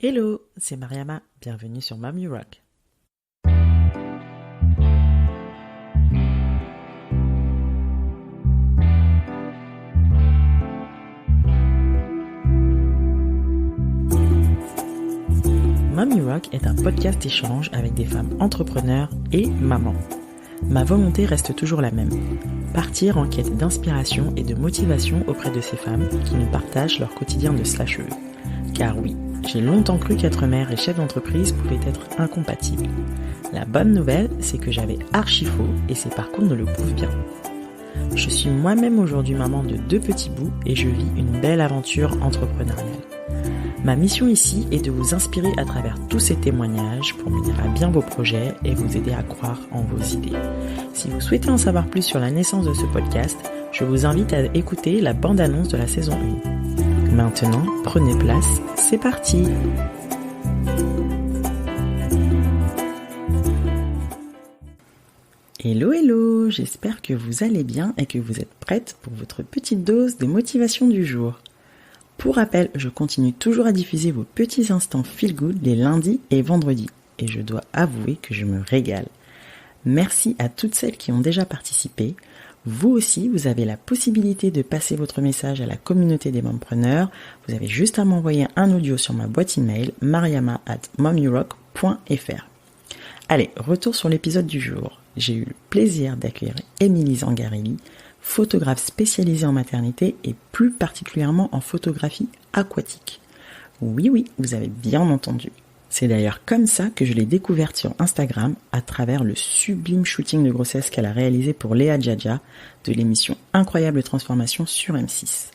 Hello, c'est Mariama, bienvenue sur Mom You Rock. Mom You Rock est un podcast échange avec des femmes entrepreneurs et mamans. Ma volonté reste toujours la même, partir en quête d'inspiration et de motivation auprès de ces femmes qui nous partagent leur quotidien de slasheuse. Car oui, j'ai longtemps cru qu'être mère et chef d'entreprise pouvaient être incompatibles. La bonne nouvelle, c'est que j'avais archi faux et ces parcours ne le prouvent bien. Je suis moi-même aujourd'hui maman de 2 petits bouts et je vis une belle aventure entrepreneuriale. Ma mission ici est de vous inspirer à travers tous ces témoignages pour mener à bien vos projets et vous aider à croire en vos idées. Si vous souhaitez en savoir plus sur la naissance de ce podcast, je vous invite à écouter la bande-annonce de la saison 1. Maintenant, prenez place, c'est parti! Hello, j'espère que vous allez bien et que vous êtes prêtes pour votre petite dose de motivation du jour. Pour rappel, je continue toujours à diffuser vos petits instants feel good les lundis et vendredis, et je dois avouer que je me régale. Merci à toutes celles qui ont déjà participé. Vous aussi, vous avez la possibilité de passer votre message à la communauté des mompreneurs. Vous avez juste à m'envoyer un audio sur ma boîte email mariama@momurock.fr. Allez, retour sur l'épisode du jour. J'ai eu le plaisir d'accueillir Émilie Zangarelli, photographe spécialisée en maternité et plus particulièrement en photographie aquatique. Oui, vous avez bien entendu. C'est d'ailleurs comme ça que je l'ai découverte sur Instagram à travers le sublime shooting de grossesse qu'elle a réalisé pour Léa Djadja de l'émission Incroyable Transformation sur M6.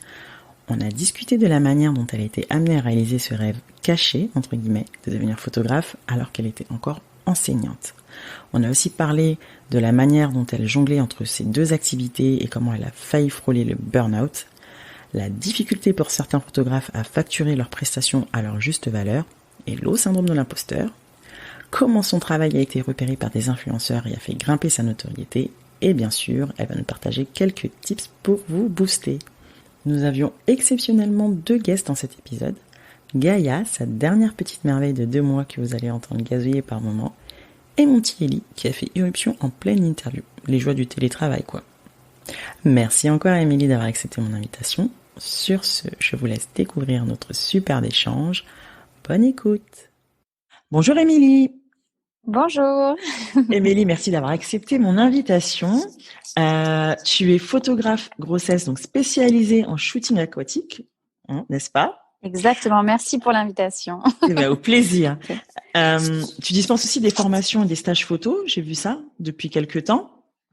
On a discuté de la manière dont elle a été amenée à réaliser ce rêve caché, entre guillemets, de devenir photographe alors qu'elle était encore enseignante. On a aussi parlé de la manière dont elle jonglait entre ces 2 activités et comment elle a failli frôler le burn-out, la difficulté pour certains photographes à facturer leurs prestations à leur juste valeur, et le syndrome de l'imposteur, comment son travail a été repéré par des influenceurs et a fait grimper sa notoriété, et bien sûr, elle va nous partager quelques tips pour vous booster. Nous avions exceptionnellement 2 guests dans cet épisode, Gaïa, sa dernière petite merveille de 2 mois que vous allez entendre gazouiller par moments, et mon petit Ellie qui a fait irruption en pleine interview. Les joies du télétravail, quoi. Merci encore à Émilie d'avoir accepté mon invitation. Sur ce, je vous laisse découvrir notre superbe échange. Bonne écoute. Bonjour Émilie. Bonjour. Émilie, merci d'avoir accepté mon invitation. Tu es photographe grossesse, donc spécialisée en shooting aquatique, n'est-ce pas? Exactement, merci pour l'invitation. Au plaisir. Tu dispenses aussi des formations et des stages photos, j'ai vu ça depuis quelques temps.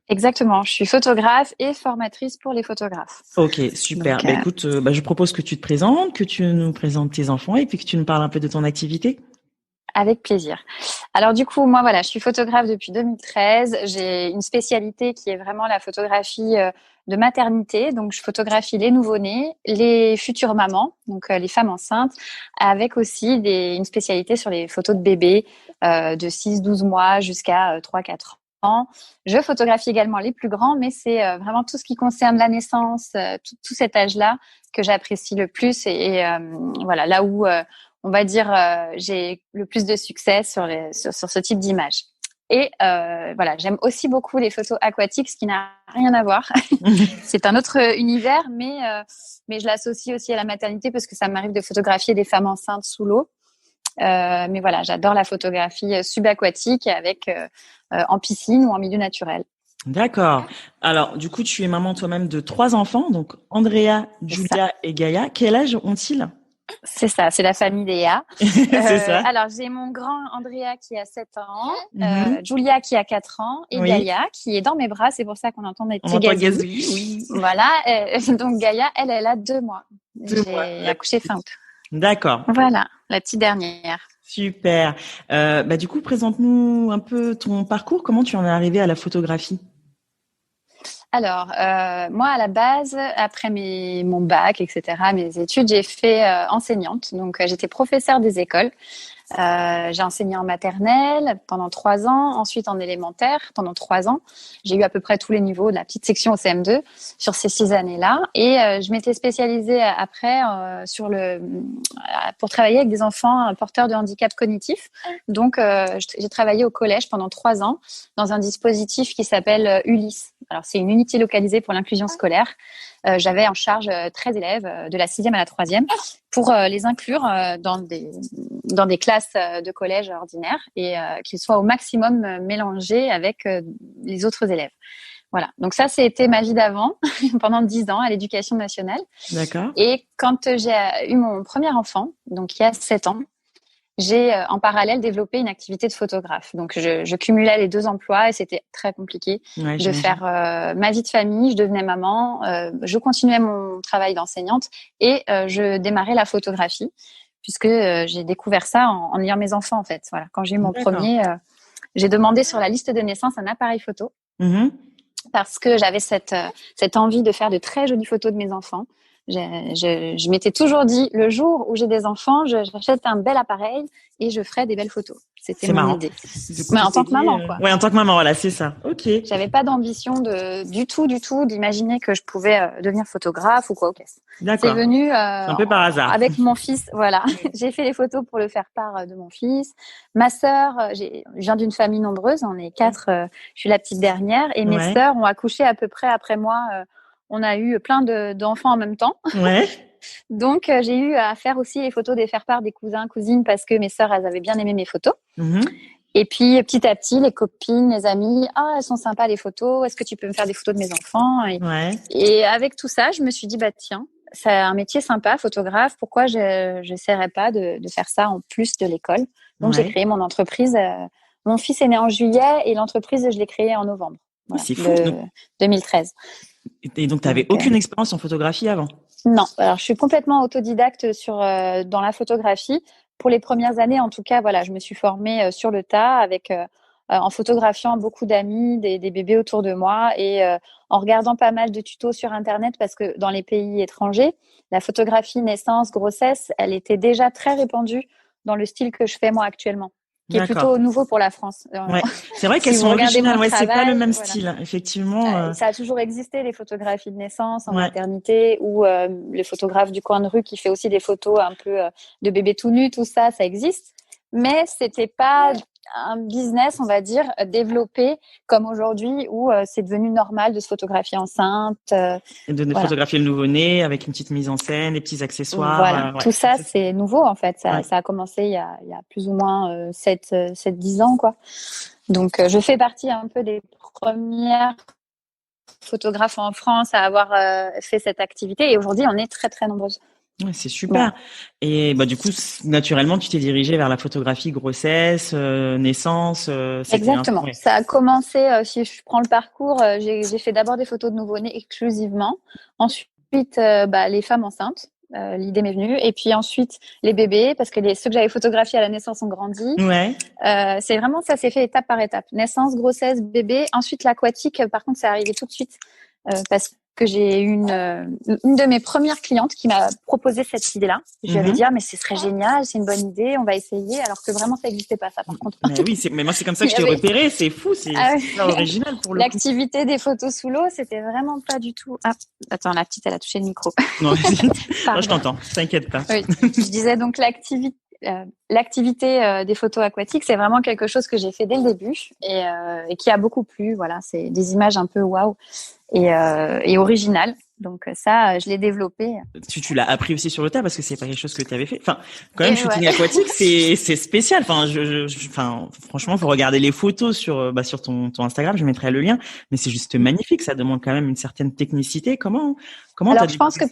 Exactement, je suis photographe et formatrice pour les photographes. Ok, super. Donc, écoute, je propose que tu te présentes, que tu nous présentes tes enfants et puis que tu nous parles un peu de ton activité. Avec plaisir. Alors du coup, moi je suis photographe depuis 2013. J'ai une spécialité qui est vraiment la photographie de maternité. Donc je photographie les nouveau-nés, les futures mamans, donc les femmes enceintes, avec aussi une spécialité sur les photos de bébés de 6-12 mois jusqu'à 3-4 ans. Je photographie également les plus grands, mais c'est vraiment tout ce qui concerne la naissance, tout cet âge-là que j'apprécie le plus et voilà, là où on va dire, j'ai le plus de succès sur ce type d'image. Et voilà, j'aime aussi beaucoup les photos aquatiques, ce qui n'a rien à voir. C'est un autre univers, mais je l'associe aussi à la maternité parce que ça m'arrive de photographier des femmes enceintes sous l'eau. Mais voilà, j'adore la photographie subaquatique avec en piscine ou en milieu naturel. D'accord. Alors, du coup, tu es maman toi-même de 3 enfants, donc Andrea, Julia et Gaïa. Quel âge ont-ils ? C'est ça, c'est la famille Léa. C'est ça. Alors, j'ai mon grand Andrea qui a 7 ans, Julia qui a 4 ans et Gaïa qui est dans mes bras. C'est pour ça qu'on entend des petits gazouillis. Oui. Voilà. Donc, Gaïa, elle a 2 mois. J'ai accouché fin août. D'accord. Voilà, la petite dernière. Super. Du coup, présente-nous un peu ton parcours. Comment tu en es arrivée à la photographie ? Alors, moi, à la base, après mon bac, etc., mes études, j'ai fait enseignante. Donc, j'étais professeure des écoles. J'ai enseigné en maternelle pendant 3 ans, ensuite en élémentaire pendant 3 ans. J'ai eu à peu près tous les niveaux, de la petite section au CM2 sur ces 6 années-là. Et je m'étais spécialisée après pour travailler avec des enfants porteurs de handicap cognitif. Donc, j'ai travaillé au collège pendant 3 ans dans un dispositif qui s'appelle Ulysse. Alors, c'est une unité localisée pour l'inclusion scolaire. J'avais en charge 13 élèves de la 6e à la 3e pour les inclure dans des classes de collège ordinaires et qu'ils soient au maximum mélangés avec les autres élèves. Voilà. Donc ça, c'était ma vie d'avant, pendant 10 ans à l'éducation nationale. D'accord. Et quand j'ai eu mon premier enfant, donc il y a 7 ans, j'ai en parallèle développé une activité de photographe. Donc je cumulais les 2 emplois et c'était très compliqué de faire ma vie de famille. Je devenais maman, je continuais mon travail d'enseignante et je démarrais la photographie puisque j'ai découvert ça en ayant mes enfants en fait. Voilà. Quand j'ai eu mon premier, j'ai demandé sur la liste de naissance un appareil photo parce que j'avais cette envie de faire de très jolies photos de mes enfants. Je m'étais toujours dit, le jour où j'ai des enfants, j'achète un bel appareil et je ferai des belles photos. C'était mon idée. Mais en tant que maman, quoi. Ouais, en tant que maman, voilà, c'est ça. Ok. J'avais pas d'ambition du tout, d'imaginer que je pouvais devenir photographe ou quoi. Okay. D'accord. C'est venu un peu par hasard. avec mon fils. Voilà, j'ai fait les photos pour le faire part de mon fils. Ma sœur, je viens d'une famille nombreuse. On est 4. Je suis la petite dernière et mes sœurs ont accouché à peu près après moi. On a eu plein d'enfants en même temps. Ouais. Donc, j'ai eu à faire aussi les photos des faire-part des cousins, cousines, parce que mes sœurs, elles avaient bien aimé mes photos. Et puis, petit à petit, les copines, les amis, elles sont sympas les photos. Est-ce que tu peux me faire des photos de mes enfants ? Et avec tout ça, je me suis dit, tiens, c'est un métier sympa, photographe. Pourquoi je n'essaierais pas de faire ça en plus de l'école ? Donc, j'ai créé mon entreprise. Mon fils est né en juillet et l'entreprise, je l'ai créée en novembre. Voilà, c'est fou. 2013. Et donc, tu n'avais aucune expérience en photographie avant ? Non. Alors, je suis complètement autodidacte dans la photographie. Pour les premières années, en tout cas, voilà, je me suis formée sur le tas en photographiant beaucoup d'amis, des bébés autour de moi et en regardant pas mal de tutos sur Internet parce que dans les pays étrangers, la photographie naissance, grossesse, elle était déjà très répandue dans le style que je fais moi actuellement, qui est plutôt nouveau pour la France. Ouais. C'est vrai qu'elles sont originales, c'est pas le même style, hein. Effectivement. Ça a toujours existé, les photographies de naissance en maternité ou le photographe du coin de rue qui fait aussi des photos un peu de bébés tout nus, tout ça, ça existe. Mais c'était pas un business, on va dire, développé comme aujourd'hui où c'est devenu normal de se photographier enceinte. Et de photographier le nouveau-né avec une petite mise en scène, les petits accessoires. Voilà, tout ça, c'est nouveau en fait. Ça a commencé il y a plus ou moins 7-10 ans, quoi. Donc, je fais partie un peu des premières photographes en France à avoir fait cette activité et aujourd'hui, on est très, très nombreuses. Ouais, c'est super. Et du coup, naturellement, tu t'es dirigée vers la photographie grossesse, naissance. Exactement. Ça a commencé, si je prends le parcours, j'ai fait d'abord des photos de nouveau-nés exclusivement. Ensuite, les femmes enceintes. L'idée m'est venue. Et puis ensuite, les bébés, parce que ceux que j'avais photographiés à la naissance ont grandi. C'est vraiment, ça s'est fait étape par étape. Naissance, grossesse, bébé. Ensuite, l'aquatique, par contre, c'est arrivé tout de suite parce que j'ai eu une de mes premières clientes qui m'a proposé cette idée-là. Je lui avais dit, mais ce serait génial, c'est une bonne idée, on va essayer, alors que vraiment, ça n'existait pas, ça, par contre. Mais moi, c'est comme ça que je t'ai repéré, c'est fou, c'est original pour le coup. L'activité des photos sous l'eau, c'était vraiment pas du tout... Ah, attends, la petite, elle a touché le micro. Non, je t'entends, t'inquiète pas. Oui, je disais donc l'activité des photos aquatiques, c'est vraiment quelque chose que j'ai fait dès le début et qui a beaucoup plu. Voilà, c'est des images un peu waouh et originales. Donc ça, je l'ai développé. Tu l'as appris aussi sur le tas parce que c'est pas quelque chose que tu avais fait. Enfin, quand même, shooting aquatique, c'est spécial. Enfin, franchement, faut regarder les photos sur ton Instagram. Je mettrai le lien. Mais c'est juste magnifique. Ça demande quand même une certaine technicité. Comment Alors, je pense que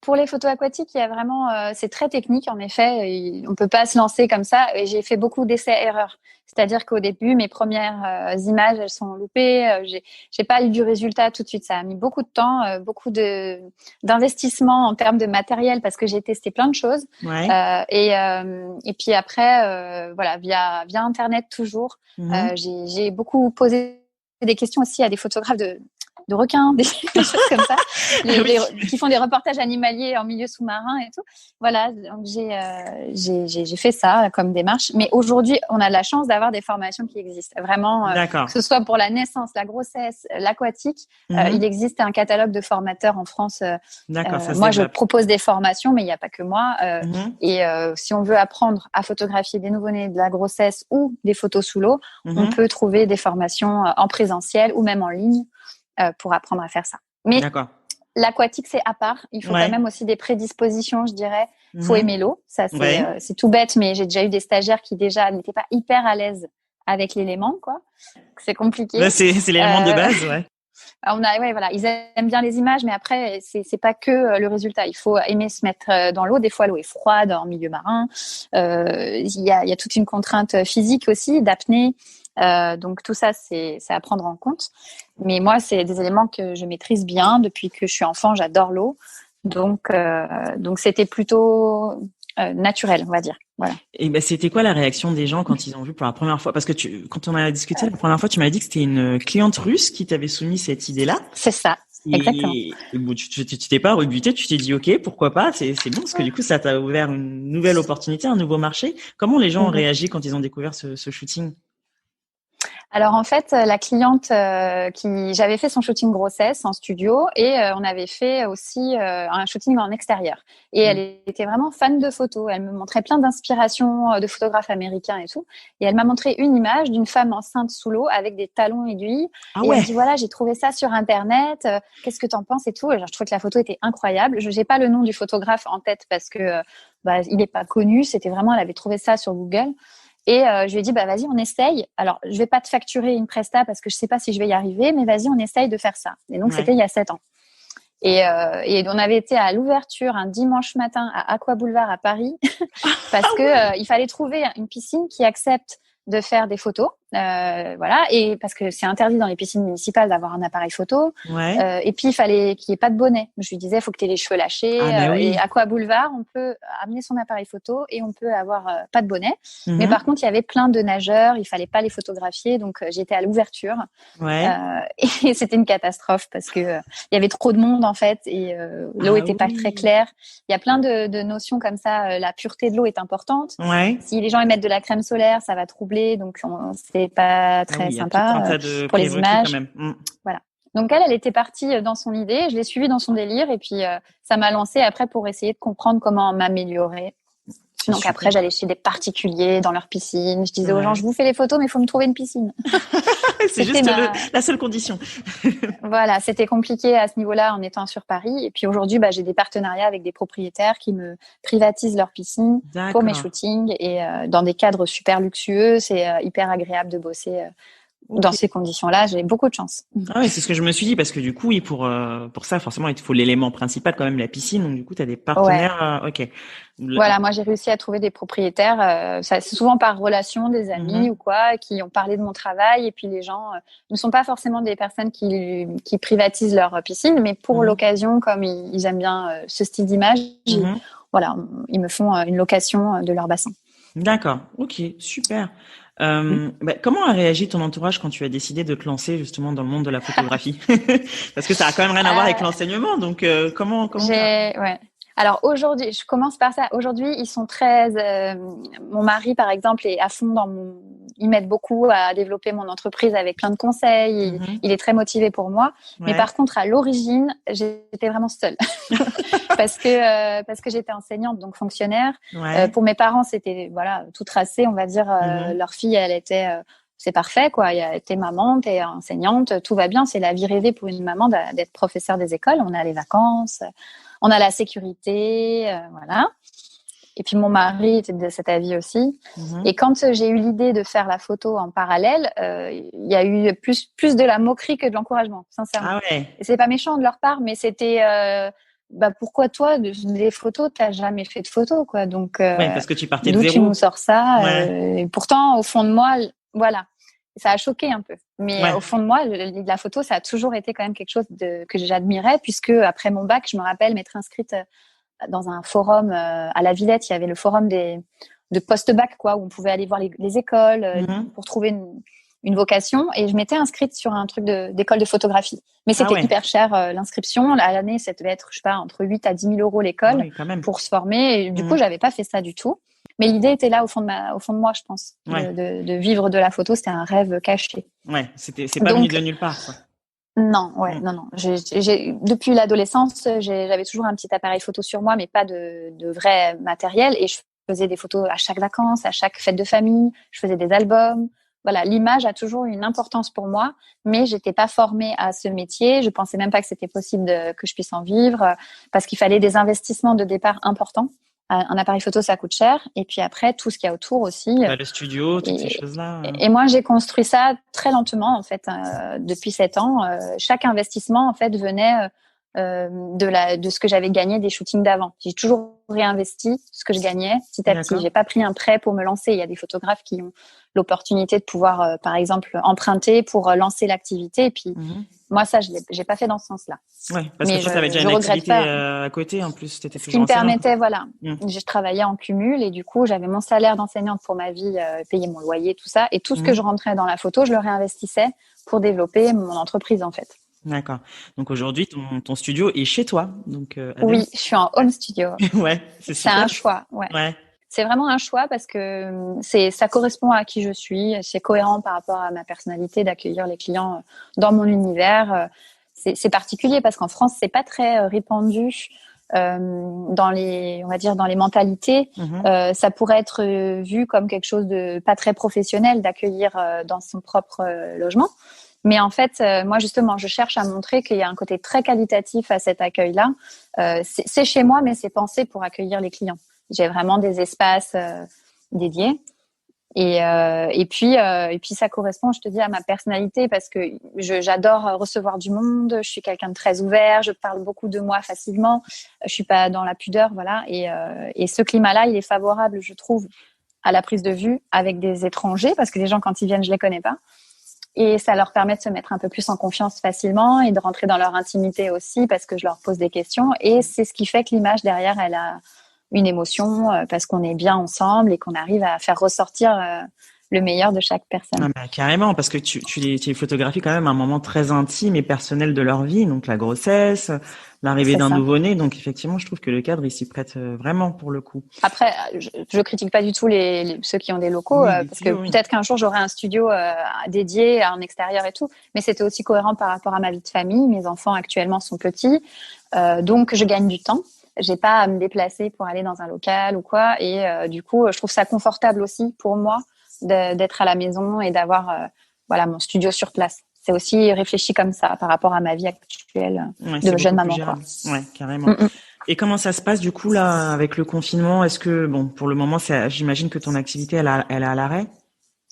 pour les photos aquatiques, il y a vraiment, c'est très technique en effet. On peut pas se lancer comme ça. Et j'ai fait beaucoup d'essais-erreurs. C'est-à-dire qu'au début, mes premières images, elles sont loupées. J'ai pas eu du résultat tout de suite. Ça a mis beaucoup de temps, beaucoup d'investissement en termes de matériel parce que j'ai testé plein de choses. Et puis après, via Internet toujours, j'ai beaucoup posé des questions aussi à des photographes de requins, des choses comme ça, qui font des reportages animaliers en milieu sous-marin et tout. Voilà, donc j'ai fait ça comme démarche. Mais aujourd'hui, on a la chance d'avoir des formations qui existent. Vraiment, que ce soit pour la naissance, la grossesse, l'aquatique, il existe un catalogue de formateurs en France. Moi, je propose des formations, mais il n'y a pas que moi. Et si on veut apprendre à photographier des nouveau-nés, de la grossesse ou des photos sous l'eau, on peut trouver des formations en présentiel ou même en ligne pour apprendre à faire ça. Mais l'aquatique, c'est à part. Il faut quand même aussi des prédispositions, je dirais. Il faut aimer l'eau. Ça, c'est tout bête, mais j'ai déjà eu des stagiaires qui déjà n'étaient pas hyper à l'aise avec l'élément, quoi. C'est compliqué. Là, c'est l'élément de base, ouais. Voilà, ils aiment bien les images, mais après, c'est pas que le résultat. Il faut aimer se mettre dans l'eau. Des fois, l'eau est froide en milieu marin. Il y a toute une contrainte physique aussi, d'apnée. Donc tout ça, c'est à prendre en compte. Mais moi, c'est des éléments que je maîtrise bien depuis que je suis enfant. J'adore l'eau, donc c'était plutôt naturel, on va dire. Voilà. Et c'était quoi la réaction des gens quand ils ont vu pour la première fois? Parce que quand on a discuté la première fois, tu m'avais dit que c'était une cliente russe qui t'avait soumis cette idée-là. C'est ça. Exactement. Et bon, tu t'es pas rebuté, tu t'es dit ok, pourquoi pas, c'est bon parce que du coup ça t'a ouvert une nouvelle opportunité, un nouveau marché. Comment les gens ont réagi quand ils ont découvert ce shooting? Alors en fait, la cliente j'avais fait son shooting grossesse en studio et on avait fait aussi un shooting en extérieur. Et elle était vraiment fan de photos. Elle me montrait plein d'inspirations de photographes américains et tout. Et elle m'a montré une image d'une femme enceinte sous l'eau avec des talons aiguilles. Et elle me dit voilà, j'ai trouvé ça sur internet. Qu'est-ce que t'en penses et tout. Et je trouvais que la photo était incroyable. Je n'ai pas le nom du photographe en tête parce que il n'est pas connu. C'était vraiment, elle avait trouvé ça sur Google. Et je lui ai dit vas-y, on essaye. Alors je vais pas te facturer une presta parce que je sais pas si je vais y arriver, mais vas-y, on essaye de faire ça. Et donc c'était il y a 7 ans. Et on avait été à l'ouverture un dimanche matin à Aqua Boulevard à Paris parce que il fallait trouver une piscine qui accepte de faire des photos, voilà, et parce que c'est interdit dans les piscines municipales d'avoir un appareil photo. Et puis il fallait qu'il n'y ait pas de bonnet. Je lui disais, il faut que tu aies les cheveux lâchés. Et à Aqua Boulevard, on peut amener son appareil photo et on peut avoir pas de bonnet. Mais par contre, il y avait plein de nageurs, il fallait pas les photographier, donc j'étais à l'ouverture. Et c'était une catastrophe parce que il y avait trop de monde en fait et l'eau était pas très claire. Il y a plein de notions comme ça. La pureté de l'eau est importante. Si les gens y mettent de la crème solaire, ça va troubler, donc c'est pas très sympa pour les images. Quand même. Voilà. Donc elle était partie dans son idée, je l'ai suivie dans son délire et puis ça m'a lancée après pour essayer de comprendre comment m'améliorer. Donc après, j'allais chez des particuliers dans leur piscine. Je disais aux gens, je vous fais les photos, mais il faut me trouver une piscine. C'est juste la seule condition. Voilà, c'était compliqué à ce niveau-là en étant sur Paris. Et puis aujourd'hui, j'ai des partenariats avec des propriétaires qui me privatisent leur piscine pour mes shootings. Et dans des cadres super luxueux, c'est hyper agréable de bosser dans ces conditions-là. J'ai beaucoup de chance. Ah oui, c'est ce que je me suis dit parce que du coup, pour ça, forcément, il te faut l'élément principal quand même, la piscine. Donc du coup, tu as des partenaires. Ok. Voilà, moi j'ai réussi à trouver des propriétaires, c'est souvent par relation, des amis ou quoi, qui ont parlé de mon travail. Et puis les gens ne sont pas forcément des personnes qui privatisent leur piscine, mais pour l'occasion, comme ils aiment bien ce style d'image, voilà, ils me font une location de leur bassin. D'accord, ok, super. Comment a réagi ton entourage quand tu as décidé de te lancer justement dans le monde de la photographie? Parce que ça a quand même rien à voir avec l'enseignement, donc comment Alors aujourd'hui, je commence par ça. Aujourd'hui, ils sont très. Mon mari, par exemple, est à fond il m'aide beaucoup à développer mon entreprise avec plein de conseils. Il est très motivé pour moi. Mais par contre, à l'origine, j'étais vraiment seule parce que j'étais enseignante, donc fonctionnaire. Pour mes parents, c'était tout tracé, on va dire. Leur fille, elle était. C'est parfait, quoi. T'es maman, t'es enseignante, tout va bien. C'est la vie rêvée pour une maman d'être professeur des écoles. On a les vacances. On a la sécurité, voilà. Et puis mon mari était de cet avis aussi. Et quand j'ai eu l'idée de faire la photo en parallèle, il y a eu plus de la moquerie que de l'encouragement, sincèrement. Et c'est pas méchant de leur part, mais c'était pourquoi toi, des photos, t'as jamais fait de photos, quoi. Donc parce que tu partais de d'où zéro. tu nous sors ça et pourtant, au fond de moi, voilà. Ça a choqué un peu. Mais au fond de moi, la photo, ça a toujours été quand même quelque chose que j'admirais, puisque après mon bac, je me rappelle m'être inscrite dans un forum à la Villette. Il y avait le forum de post-bac, quoi, où on pouvait aller voir les écoles pour trouver une vocation et je m'étais inscrite sur un truc d'école de photographie. Mais c'était hyper cher l'inscription. À l'année, ça devait être, je sais pas, entre 8 à 10 000 euros l'école pour se former. Et du coup, j'avais pas fait ça du tout. Mais l'idée était là au fond de moi, je pense, de vivre de la photo. C'était un rêve caché. Ouais, c'est pas venu de nulle part, quoi. Non, non. Depuis l'adolescence, j'avais toujours un petit appareil photo sur moi, mais pas de vrai matériel. Et je faisais des photos à chaque vacances, à chaque fête de famille. Je faisais des albums. Voilà, l'image a toujours une importance pour moi, mais j'étais pas formée à ce métier. Je pensais même pas que c'était possible que je puisse en vivre, parce qu'il fallait des investissements de départ importants. Un appareil photo, ça coûte cher. Et puis après, tout ce qu'il y a autour aussi. Le studio, toutes ces choses-là. Et moi, j'ai construit ça très lentement, en fait, depuis 7 ans. Chaque investissement, en fait, venait de ce que j'avais gagné des shootings d'avant. J'ai toujours réinvesti ce que je gagnais petit à petit. J'ai pas pris un prêt pour me lancer. Il y a des photographes qui ont l'opportunité de pouvoir, par exemple, emprunter pour lancer l'activité. Et puis, moi, ça, j'ai pas fait dans ce sens-là. Ouais, parce que toi, tu avais déjà une activité à côté, en plus. T'étais toujours ce qui me permettait, voilà. Je travaillais en cumul et du coup, j'avais mon salaire d'enseignante pour ma vie, payer mon loyer, tout ça. Et tout ce que je rentrais dans la photo, je le réinvestissais pour développer mon entreprise, en fait. D'accord. Donc aujourd'hui, ton studio est chez toi. Donc oui, je suis en home studio. Ouais, c'est super. C'est un choix. Ouais. C'est vraiment un choix parce que ça correspond à qui je suis. C'est cohérent par rapport à ma personnalité d'accueillir les clients dans mon univers. C'est particulier parce qu'en France, c'est pas très répandu dans les mentalités. Ça pourrait être vu comme quelque chose de pas très professionnel d'accueillir dans son propre logement. Mais en fait, moi justement, je cherche à montrer qu'il y a un côté très qualitatif à cet accueil-là. C'est chez moi, mais c'est pensé pour accueillir les clients. J'ai vraiment des espaces dédiés. Et puis ça correspond, je te dis, à ma personnalité parce que j'adore recevoir du monde. Je suis quelqu'un de très ouvert. Je parle beaucoup de moi facilement. Je suis pas dans la pudeur, voilà. Et ce climat-là, il est favorable, je trouve, à la prise de vue avec des étrangers parce que les gens, quand ils viennent, je les connais pas. Et ça leur permet de se mettre un peu plus en confiance facilement et de rentrer dans leur intimité aussi parce que je leur pose des questions. Et c'est ce qui fait que l'image derrière, elle a une émotion parce qu'on est bien ensemble et qu'on arrive à faire ressortir le meilleur de chaque personne. Ah bah, carrément, parce que tu les photographies quand même à un moment très intime et personnel de leur vie, donc la grossesse, l'arrivée d'un nouveau-né. Donc effectivement, je trouve que le cadre il s'y prête vraiment pour le coup. Après, je critique pas du tout ceux qui ont des locaux parce que peut-être qu'un jour j'aurai un studio dédié en extérieur et tout, mais c'était aussi cohérent par rapport à ma vie de famille. Mes enfants actuellement sont petits, donc je gagne du temps. J'ai pas à me déplacer pour aller dans un local ou quoi, et du coup, je trouve ça confortable aussi pour moi d'être à la maison et d'avoir mon studio sur place. C'est aussi réfléchi comme ça par rapport à ma vie actuelle de jeune maman. Ouais, carrément. Et comment ça se passe du coup là avec le confinement? Est-ce que pour le moment, j'imagine que ton activité elle est à l'arrêt?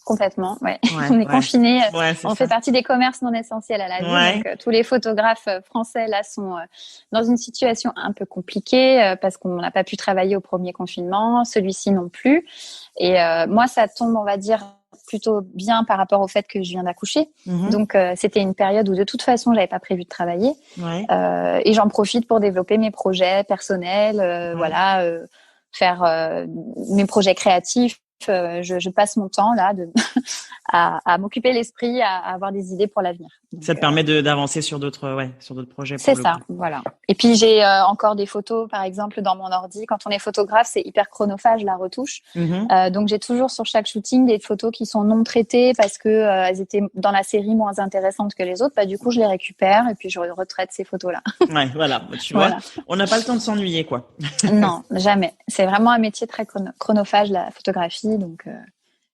Complètement, ouais. On est confinés. On fait partie des commerces non essentiels à la vie. Donc, tous les photographes français là sont dans une situation un peu compliquée parce qu'on n'a pas pu travailler au premier confinement, celui-ci non plus. Et moi, ça tombe, on va dire, plutôt bien par rapport au fait que je viens d'accoucher. Donc, c'était une période où de toute façon, j'avais pas prévu de travailler. Et j'en profite pour développer mes projets personnels, faire mes projets créatifs. Je passe mon temps là à m'occuper l'esprit, à avoir des idées pour l'avenir. Donc, ça te permet d'avancer sur d'autres projets. C'est ça, voilà. Et puis j'ai encore des photos, par exemple, dans mon ordi. Quand on est photographe, c'est hyper chronophage la retouche. Donc j'ai toujours sur chaque shooting des photos qui sont non traitées parce que elles étaient dans la série moins intéressantes que les autres. Bah du coup je les récupère et puis je retraite ces photos-là. Ouais, voilà. Tu vois, on n'a pas le temps de s'ennuyer, quoi. Non, jamais. C'est vraiment un métier très chronophage la photographie. Donc,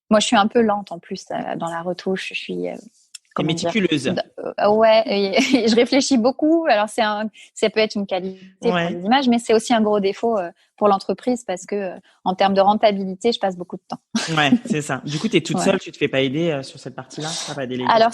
moi, je suis un peu lente en plus dans la retouche. Je suis méticuleuse. Et je réfléchis beaucoup. Alors, ça peut être une qualité pour les images, mais c'est aussi un gros défaut pour l'entreprise parce que en termes de rentabilité, je passe beaucoup de temps. Ouais, c'est ça. Du coup, tu es toute seule, tu te fais pas aider sur cette partie-là, t'as pas délégué? Alors,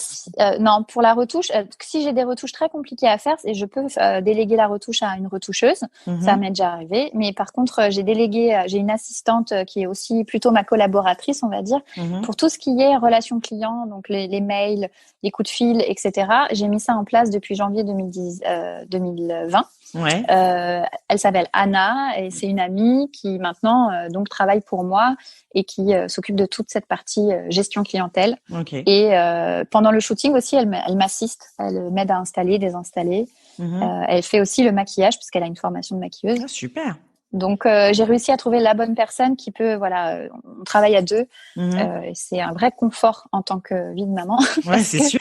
non, pour la retouche, si j'ai des retouches très compliquées à faire, je peux déléguer la retouche à une retoucheuse. Ça m'est déjà arrivé. Mais par contre, j'ai une assistante qui est aussi plutôt ma collaboratrice, on va dire, pour tout ce qui est relations clients, donc les mails, les coups de fil, etc. J'ai mis ça en place depuis janvier 2020. Ouais. Elle s'appelle Anna et c'est une amie qui maintenant donc travaille pour moi et qui s'occupe de toute cette partie gestion clientèle. Ok. Et pendant le shooting aussi, elle m'assiste, elle m'aide à installer, désinstaller. Elle fait aussi le maquillage parce qu'elle a une formation de maquilleuse. Ah, super. Donc j'ai réussi à trouver la bonne personne qui peut, voilà, on travaille à deux. Et c'est un vrai confort en tant que vie de maman. Ouais, c'est sûr.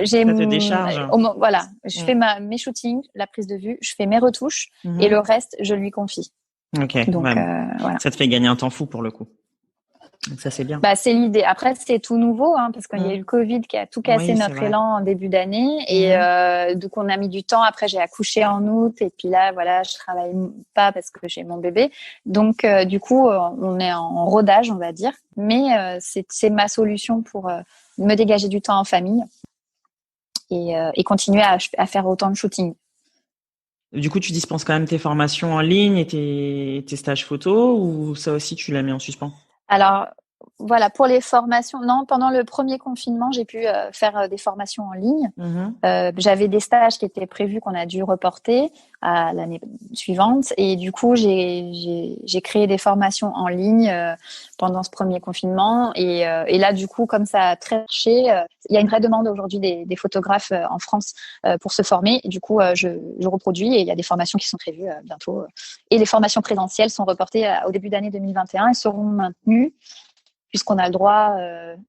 J'ai Ça te décharge. voilà, je fais mes shootings, la prise de vue, je fais mes retouches et le reste, je lui confie. Ok. Donc Ouais. voilà. Ça te fait gagner un temps fou pour le coup. Donc ça c'est bien. Bah c'est l'idée. Après c'est tout nouveau parce qu'il y a eu le Covid qui a tout cassé notre élan en début d'année et donc on a mis du temps. Après j'ai accouché en août et puis là voilà je travaille pas parce que j'ai mon bébé. Donc du coup on est en rodage on va dire. Mais c'est ma solution pour me dégager du temps en famille et continuer à faire autant de shooting. Du coup, tu dispenses quand même tes formations en ligne et tes stages photo ou ça aussi tu l'as mis en suspens? Alors, voilà, pour les formations, non, pendant le premier confinement, j'ai pu faire des formations en ligne. J'avais des stages qui étaient prévus qu'on a dû reporter à l'année suivante. Et du coup, j'ai créé des formations en ligne pendant ce premier confinement. Et là, du coup, comme ça a très marché, il y a une vraie demande aujourd'hui des photographes en France pour se former. Et du coup, je reproduis et il y a des formations qui sont prévues bientôt. Et les formations présentielles sont reportées au début d'année 2021 et seront maintenues puisqu'on a le droit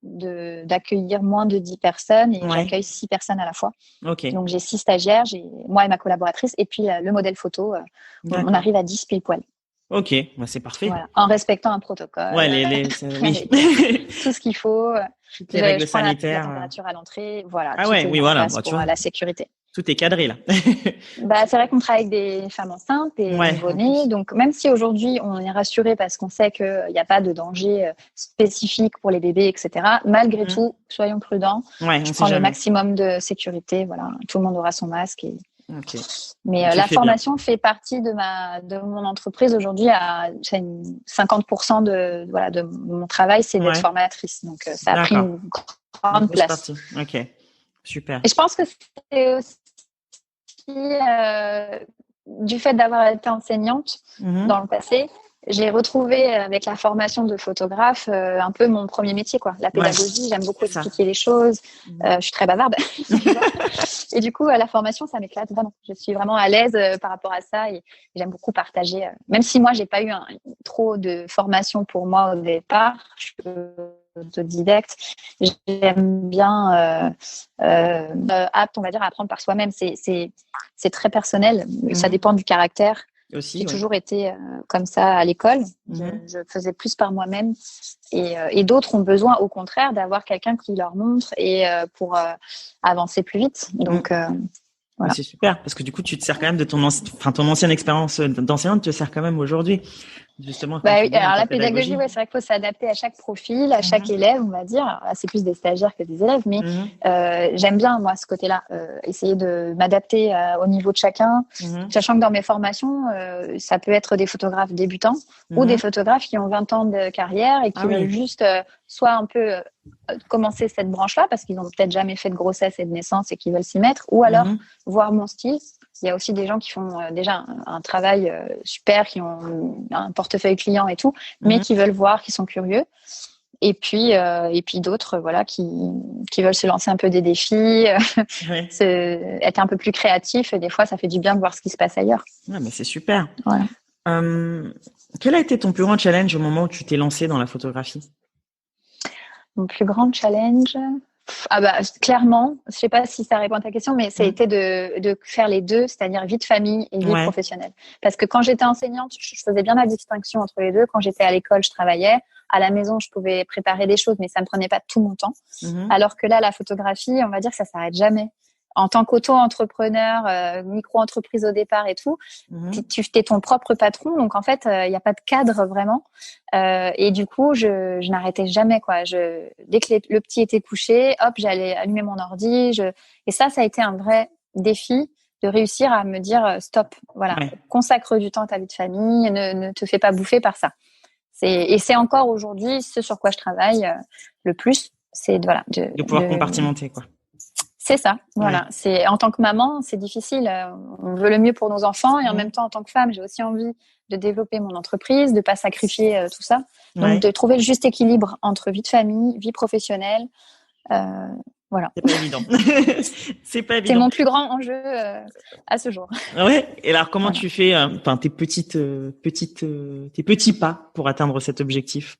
d'accueillir moins de 10 personnes et j'accueille 6 personnes à la fois. Okay. Donc, j'ai 6 stagiaires, j'ai moi et ma collaboratrice, et puis le modèle photo, on arrive à 10 pile poil. Ok, bah, c'est parfait. Voilà. En respectant un protocole. Ouais, oui. Tout ce qu'il faut. Toutes les règles sanitaires. La température à l'entrée. Voilà. Ah ouais, oui, voilà. Bah, pour la sécurité. Tout est cadré, là. Bah, c'est vrai qu'on travaille avec des femmes enceintes et nouveau-nés. Donc, même si aujourd'hui, on est rassuré parce qu'on sait qu'il n'y a pas de danger spécifique pour les bébés, etc., malgré tout, soyons prudents. Je prends le maximum de sécurité. Voilà. Tout le monde aura son masque. Okay. Mais la formation fait partie de mon entreprise aujourd'hui. 50% de mon travail, c'est d'être formatrice. Donc, ça a pris une grande place. Ok, super. Et je pense que c'est aussi du fait d'avoir été enseignante dans le passé, j'ai retrouvé avec la formation de photographe un peu mon premier métier, quoi. La pédagogie, j'aime beaucoup expliquer les choses. Je suis très bavarde. Et du coup, la formation, ça m'éclate vraiment. Je suis vraiment à l'aise par rapport à ça et j'aime beaucoup partager. Même si moi, j'ai pas eu trop de formation pour moi au départ, je suis autodidacte. J'aime bien apte, on va dire, à apprendre par soi-même. C'est très personnel. Ça dépend du caractère. J'ai toujours été comme ça à l'école. Je faisais plus par moi-même. Et d'autres ont besoin, au contraire, d'avoir quelqu'un qui leur montre et pour avancer plus vite. Donc, voilà. C'est super parce que du coup, tu te sers quand même de ton ancienne expérience d'enseignante te sert quand même aujourd'hui. Justement. Alors la pédagogie, c'est vrai qu'il faut s'adapter à chaque profil, à chaque élève, on va dire. Là, c'est plus des stagiaires que des élèves, mais j'aime bien moi ce côté-là, essayer de m'adapter au niveau de chacun, sachant que dans mes formations, ça peut être des photographes débutants ou des photographes qui ont 20 ans de carrière et qui veulent juste soit un peu commencer cette branche-là parce qu'ils n'ont peut-être jamais fait de grossesse et de naissance et qui veulent s'y mettre, ou alors voir mon style. Il y a aussi des gens qui font déjà un travail super, qui ont un portefeuille client et tout, mais qui veulent voir, qui sont curieux. Et puis d'autres, voilà, qui veulent se lancer un peu des défis, être un peu plus créatif. Et des fois, ça fait du bien de voir ce qui se passe ailleurs. Ouais, mais c'est super. Voilà. Quel a été ton plus grand challenge au moment où tu t'es lancée dans la photographie? Mon plus grand challenge, clairement, je sais pas si ça répond à ta question, mais ça a été de faire les deux, c'est-à-dire vie de famille et vie professionnelle. Parce que quand j'étais enseignante, je faisais bien la distinction entre les deux. Quand j'étais à l'école, je travaillais. À la maison, je pouvais préparer des choses, mais ça me prenait pas tout mon temps. Alors que là, la photographie, on va dire que ça s'arrête jamais. En tant qu'auto-entrepreneur, micro-entreprise au départ et tout, tu es ton propre patron. Donc, en fait, il n'y a pas de cadre vraiment. Et du coup, je n'arrêtais jamais, quoi. Dès que le petit était couché, hop, j'allais allumer mon ordi. Et ça a été un vrai défi de réussir à me dire stop. Voilà, consacre du temps à ta vie de famille. Ne te fais pas bouffer par ça. Et c'est encore aujourd'hui ce sur quoi je travaille le plus. C'est de pouvoir compartimenter, quoi. C'est ça, voilà. Ouais. C'est en tant que maman, c'est difficile. On veut le mieux pour nos enfants et en même temps, en tant que femme, j'ai aussi envie de développer mon entreprise, de pas sacrifier tout ça. Donc, Ouais. de trouver le juste équilibre entre vie de famille, vie professionnelle. Voilà. C'est pas évident. C'est pas C'est évident. mon plus grand enjeu à ce jour. Ouais. Et alors, comment Voilà. tu fais, enfin, tes tes petits pas pour atteindre cet objectif?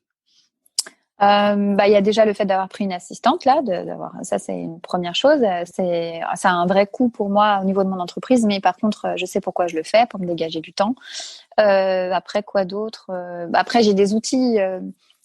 Il y a déjà le fait d'avoir pris une assistante là, d'avoir ça c'est une première chose. Ça a un vrai coût pour moi au niveau de mon entreprise, mais par contre je sais pourquoi je le fais pour me dégager du temps. Après quoi d'autre après j'ai des outils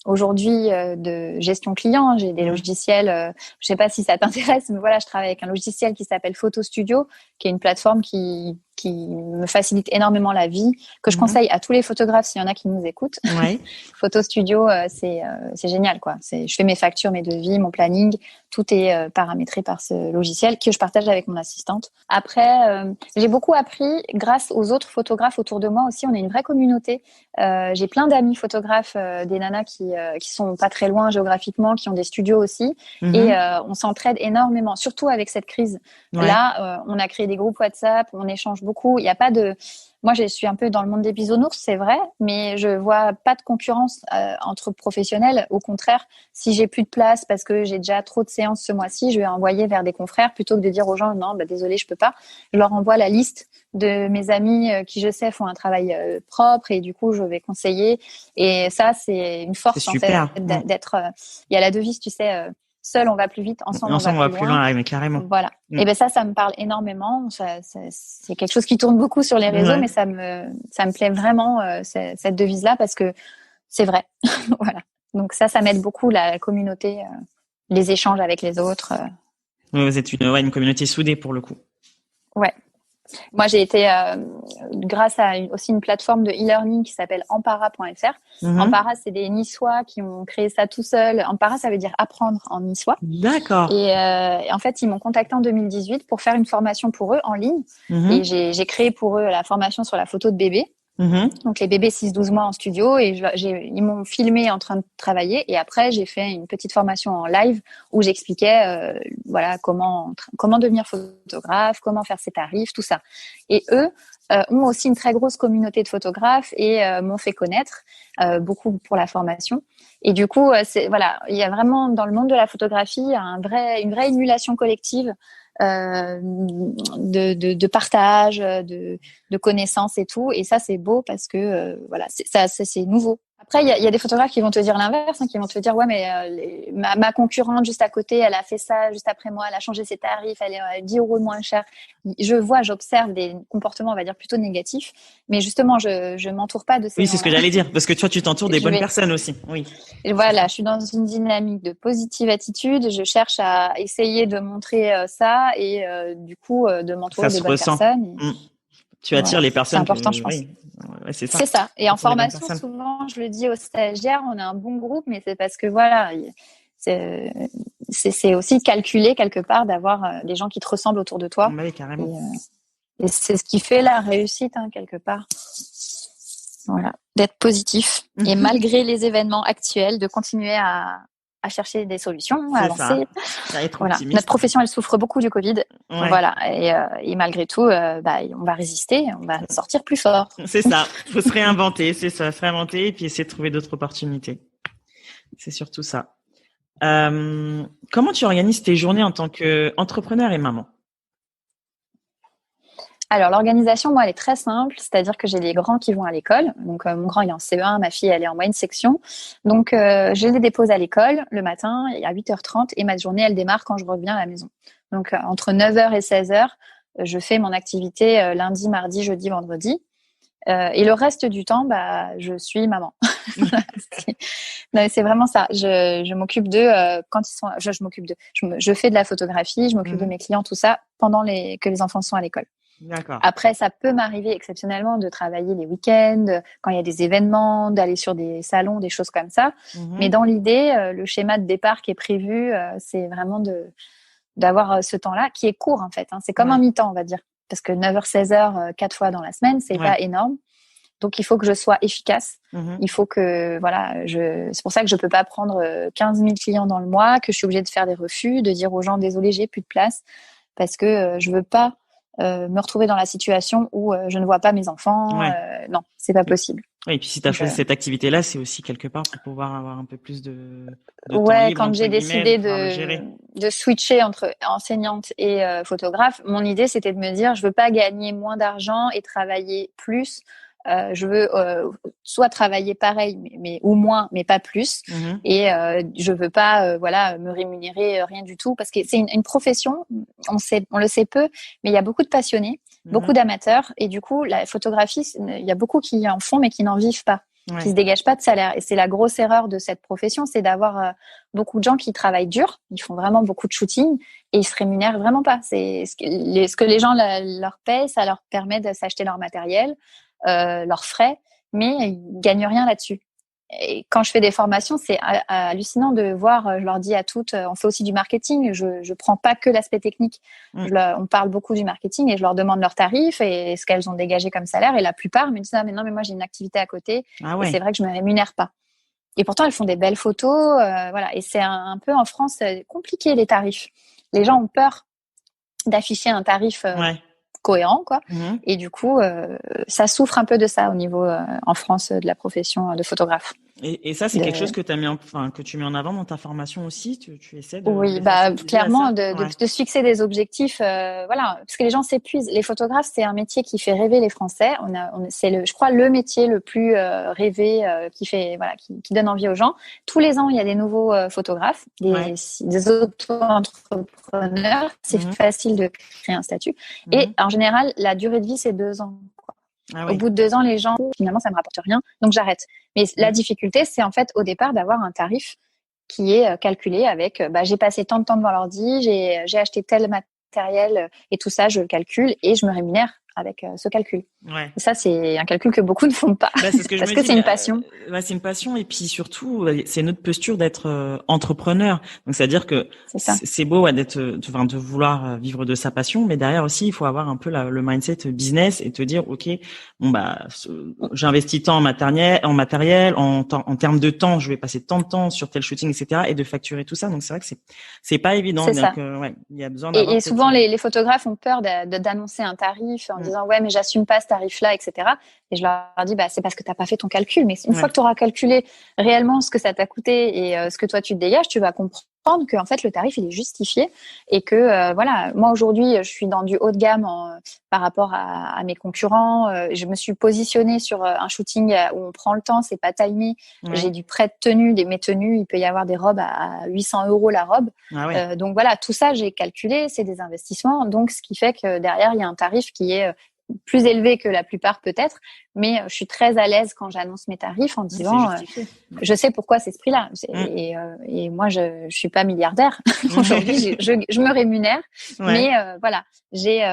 aujourd'hui de gestion client. J'ai des logiciels. Je sais pas si ça t'intéresse, mais voilà, je travaille avec un logiciel qui s'appelle Photo Studio, qui est une plateforme qui me facilite énormément la vie, que je conseille à tous les photographes s'il y en a qui nous écoutent. Ouais. Photo Studio, c'est génial quoi. Je fais mes factures, mes devis, mon planning, tout est paramétré par ce logiciel que je partage avec mon assistante. Après, j'ai beaucoup appris grâce aux autres photographes autour de moi aussi. On est une vraie communauté. J'ai plein d'amis photographes, des nanas qui sont pas très loin géographiquement, qui ont des studios aussi, et on s'entraide énormément, surtout avec cette crise. Ouais. Là, on a créé des groupes WhatsApp, on échange beaucoup. Il n'y a pas de Moi, je suis un peu dans le monde des bisounours, c'est vrai, mais je vois pas de concurrence entre professionnels. Au contraire, si j'ai plus de place parce que j'ai déjà trop de séances ce mois-ci, je vais envoyer vers des confrères plutôt que de dire aux gens non, désolé, je peux pas. Je leur envoie la liste de mes amis qui, je sais, font un travail propre et du coup, je vais conseiller. Et ça, c'est une force en fait d'être. Il y a la devise, tu sais. Seul, on va plus vite. Ensemble, on va plus loin. Mais carrément. Voilà. Et ben ça me parle énormément. C'est quelque chose qui tourne beaucoup sur les réseaux, mais ça me plaît vraiment cette devise-là parce que c'est vrai. Voilà. Donc ça m'aide beaucoup la communauté, les échanges avec les autres. Vous êtes une communauté soudée pour le coup. Ouais. Moi, j'ai été, grâce à aussi une plateforme de e-learning qui s'appelle Ampara.fr. Ampara, c'est des Niçois qui ont créé ça tout seuls. Ampara, ça veut dire apprendre en niçois. D'accord. Et en fait, ils m'ont contacté en 2018 pour faire une formation pour eux en ligne. Et j'ai créé pour eux la formation sur la photo de bébé. Donc les bébés 6-12 mois en studio et ils m'ont filmé en train de travailler et après j'ai fait une petite formation en live où j'expliquais voilà comment devenir photographe, comment faire ses tarifs, tout ça. Et eux ont aussi une très grosse communauté de photographes et m'ont fait connaître beaucoup pour la formation. Et du coup, il y a vraiment dans le monde de la photographie une vraie émulation collective. De partage, de connaissances et tout. Et ça, c'est beau parce que voilà, c'est nouveau. Après, il y a des photographes qui vont te dire l'inverse, qui vont te dire ouais, mais ma concurrente juste à côté, elle a fait ça juste après moi, elle a changé ses tarifs, elle est 10 € de moins cher. J'observe des comportements, on va dire plutôt négatifs, mais justement, je m'entoure pas de ces gens-là. Oui, c'est ce que j'allais dire, parce que toi, tu t'entoures des bonnes personnes aussi. Oui. Et voilà, je suis dans une dynamique de positive attitude. Je cherche à essayer de montrer ça et du coup de m'entourer de bonnes personnes. Tu attires les personnes. C'est important, je pense. Oui. Ouais, c'est ça. C'est ça. Et en formation, souvent, je le dis aux stagiaires, on a un bon groupe, mais c'est parce que voilà, c'est aussi calculé quelque part d'avoir des gens qui te ressemblent autour de toi. Oui, carrément. Et c'est ce qui fait la réussite, quelque part. Voilà, d'être positif et malgré les événements actuels, de continuer à chercher des solutions, à avancer. Voilà. Notre profession, elle souffre beaucoup du Covid. Ouais. Voilà. Et malgré tout, on va résister, on va sortir plus fort. C'est ça. Il faut se réinventer, c'est ça, se réinventer et puis essayer de trouver d'autres opportunités. C'est surtout ça. Comment tu organises tes journées en tant qu'entrepreneur et maman? Alors, l'organisation, moi, elle est très simple. C'est-à-dire que j'ai les grands qui vont à l'école. Donc, mon grand, il est en CE1. Ma fille, elle est en moyenne section. Donc, je les dépose à l'école le matin à 8h30 et ma journée, elle démarre quand je reviens à la maison. Donc, entre 9h et 16h, je fais mon activité lundi, mardi, jeudi, vendredi. Et le reste du temps, je suis maman. Non, c'est vraiment ça. Je m'occupe d'eux quand ils sont. Je m'occupe d'eux. Je fais de la photographie, je m'occupe de mes clients, tout ça pendant que les enfants sont à l'école. D'accord. Après, ça peut m'arriver exceptionnellement de travailler les week-ends, quand il y a des événements, d'aller sur des salons, des choses comme ça. Mais dans l'idée, le schéma de départ qui est prévu, c'est vraiment d'avoir ce temps-là qui est court en fait. C'est comme un mi-temps, on va dire. Parce que 9h-16h, 4 fois dans la semaine, c'est pas énorme. Donc, il faut que je sois efficace. Il faut que, voilà, c'est pour ça que je peux pas prendre 15 000 clients dans le mois, que je suis obligée de faire des refus, de dire aux gens, désolé, j'ai plus de place. parce que je veux pas me retrouver dans la situation où je ne vois pas mes enfants. Ouais. Non, c'est pas possible. Oui, et puis si tu as choisi cette activité-là, c'est aussi quelque part pour pouvoir avoir un peu plus de temps Ouais, libre, quand entre j'ai guillemets, décidé pouvoir le gérer. de switcher entre enseignante et photographe, mon idée c'était de me dire je veux pas gagner moins d'argent et travailler plus. Je veux soit travailler pareil mais ou moins mais pas plus. Et je veux pas voilà me rémunérer rien du tout parce que c'est une profession, on le sait peu, mais il y a beaucoup de passionnés, beaucoup d'amateurs et du coup la photographie, il y a beaucoup qui en font mais qui n'en vivent pas. Qui se dégagent pas de salaire. Et c'est la grosse erreur de cette profession, c'est d'avoir beaucoup de gens qui travaillent dur, ils font vraiment beaucoup de shooting et ils se rémunèrent vraiment pas. C'est ce que les gens leur payent, ça leur permet de s'acheter leur matériel, leurs frais, mais ils gagnent rien là-dessus. Et quand je fais des formations, c'est hallucinant de voir, je leur dis à toutes, on fait aussi du marketing, je prends pas que l'aspect technique. On parle beaucoup du marketing et je leur demande leurs tarifs et ce qu'elles ont dégagé comme salaire. Et la plupart me disent, ah, mais non, mais moi, j'ai une activité à côté. Et c'est vrai que je me rémunère pas. Et pourtant, elles font des belles photos, voilà. Et c'est un peu en France compliqué, les tarifs. Les gens ont peur d'afficher un tarif cohérent, quoi. Et du coup, ça souffre un peu de ça au niveau, en France, de la profession de photographe. Et ça, c'est quelque chose que que tu mets en avant dans ta formation aussi. Tu essaies de. Oui, clairement, de se fixer des objectifs, voilà, parce que les gens s'épuisent. Les photographes, c'est un métier qui fait rêver les Français. C'est je crois, le métier le plus rêvé, qui fait, voilà, qui donne envie aux gens. Tous les ans, il y a des nouveaux photographes, des auto-entrepreneurs. C'est facile de créer un statut. Et en général, la durée de vie, c'est 2 ans. Au bout de 2 ans, les gens, finalement, ça me rapporte rien, donc j'arrête. Mais la difficulté, c'est en fait au départ d'avoir un tarif qui est calculé avec, j'ai passé tant de temps devant l'ordi, j'ai acheté tel matériel et tout ça, je le calcule et je me rémunère avec ce calcul. Et ça, c'est un calcul que beaucoup ne font pas. C'est ce que parce que c'est une passion. C'est une passion et puis surtout, c'est notre posture d'être entrepreneur. Donc, c'est-à-dire que c'est beau de vouloir vivre de sa passion, mais derrière aussi, il faut avoir un peu le mindset business et te dire, ok, bon j'investis tant en matériel, en termes de temps, je vais passer tant de temps sur tel shooting, etc., et de facturer tout ça. Donc, c'est vrai que c'est pas évident. Donc, il y a besoin d'avoir. Et souvent, les photographes ont peur d'annoncer un tarif en disant ouais, mais j'assume pas ce tarif-là, etc. Et je leur dis c'est parce que t'as pas fait ton calcul. Mais une fois que tu auras calculé réellement ce que ça t'a coûté et ce que toi tu te dégages, tu vas comprendre que en fait le tarif il est justifié et que voilà, moi aujourd'hui je suis dans du haut de gamme par rapport à mes concurrents. Je me suis positionnée sur un shooting où on prend le temps, c'est pas timé. J'ai du prêt de tenue, mes tenues, il peut y avoir des robes à 800 € la robe. Donc voilà, tout ça j'ai calculé, c'est des investissements. Donc ce qui fait que derrière il y a un tarif qui est plus élevé que la plupart peut-être, mais je suis très à l'aise quand j'annonce mes tarifs en disant je sais pourquoi c'est ce prix-là et moi je suis pas milliardaire aujourd'hui, je me rémunère, mais voilà, j'ai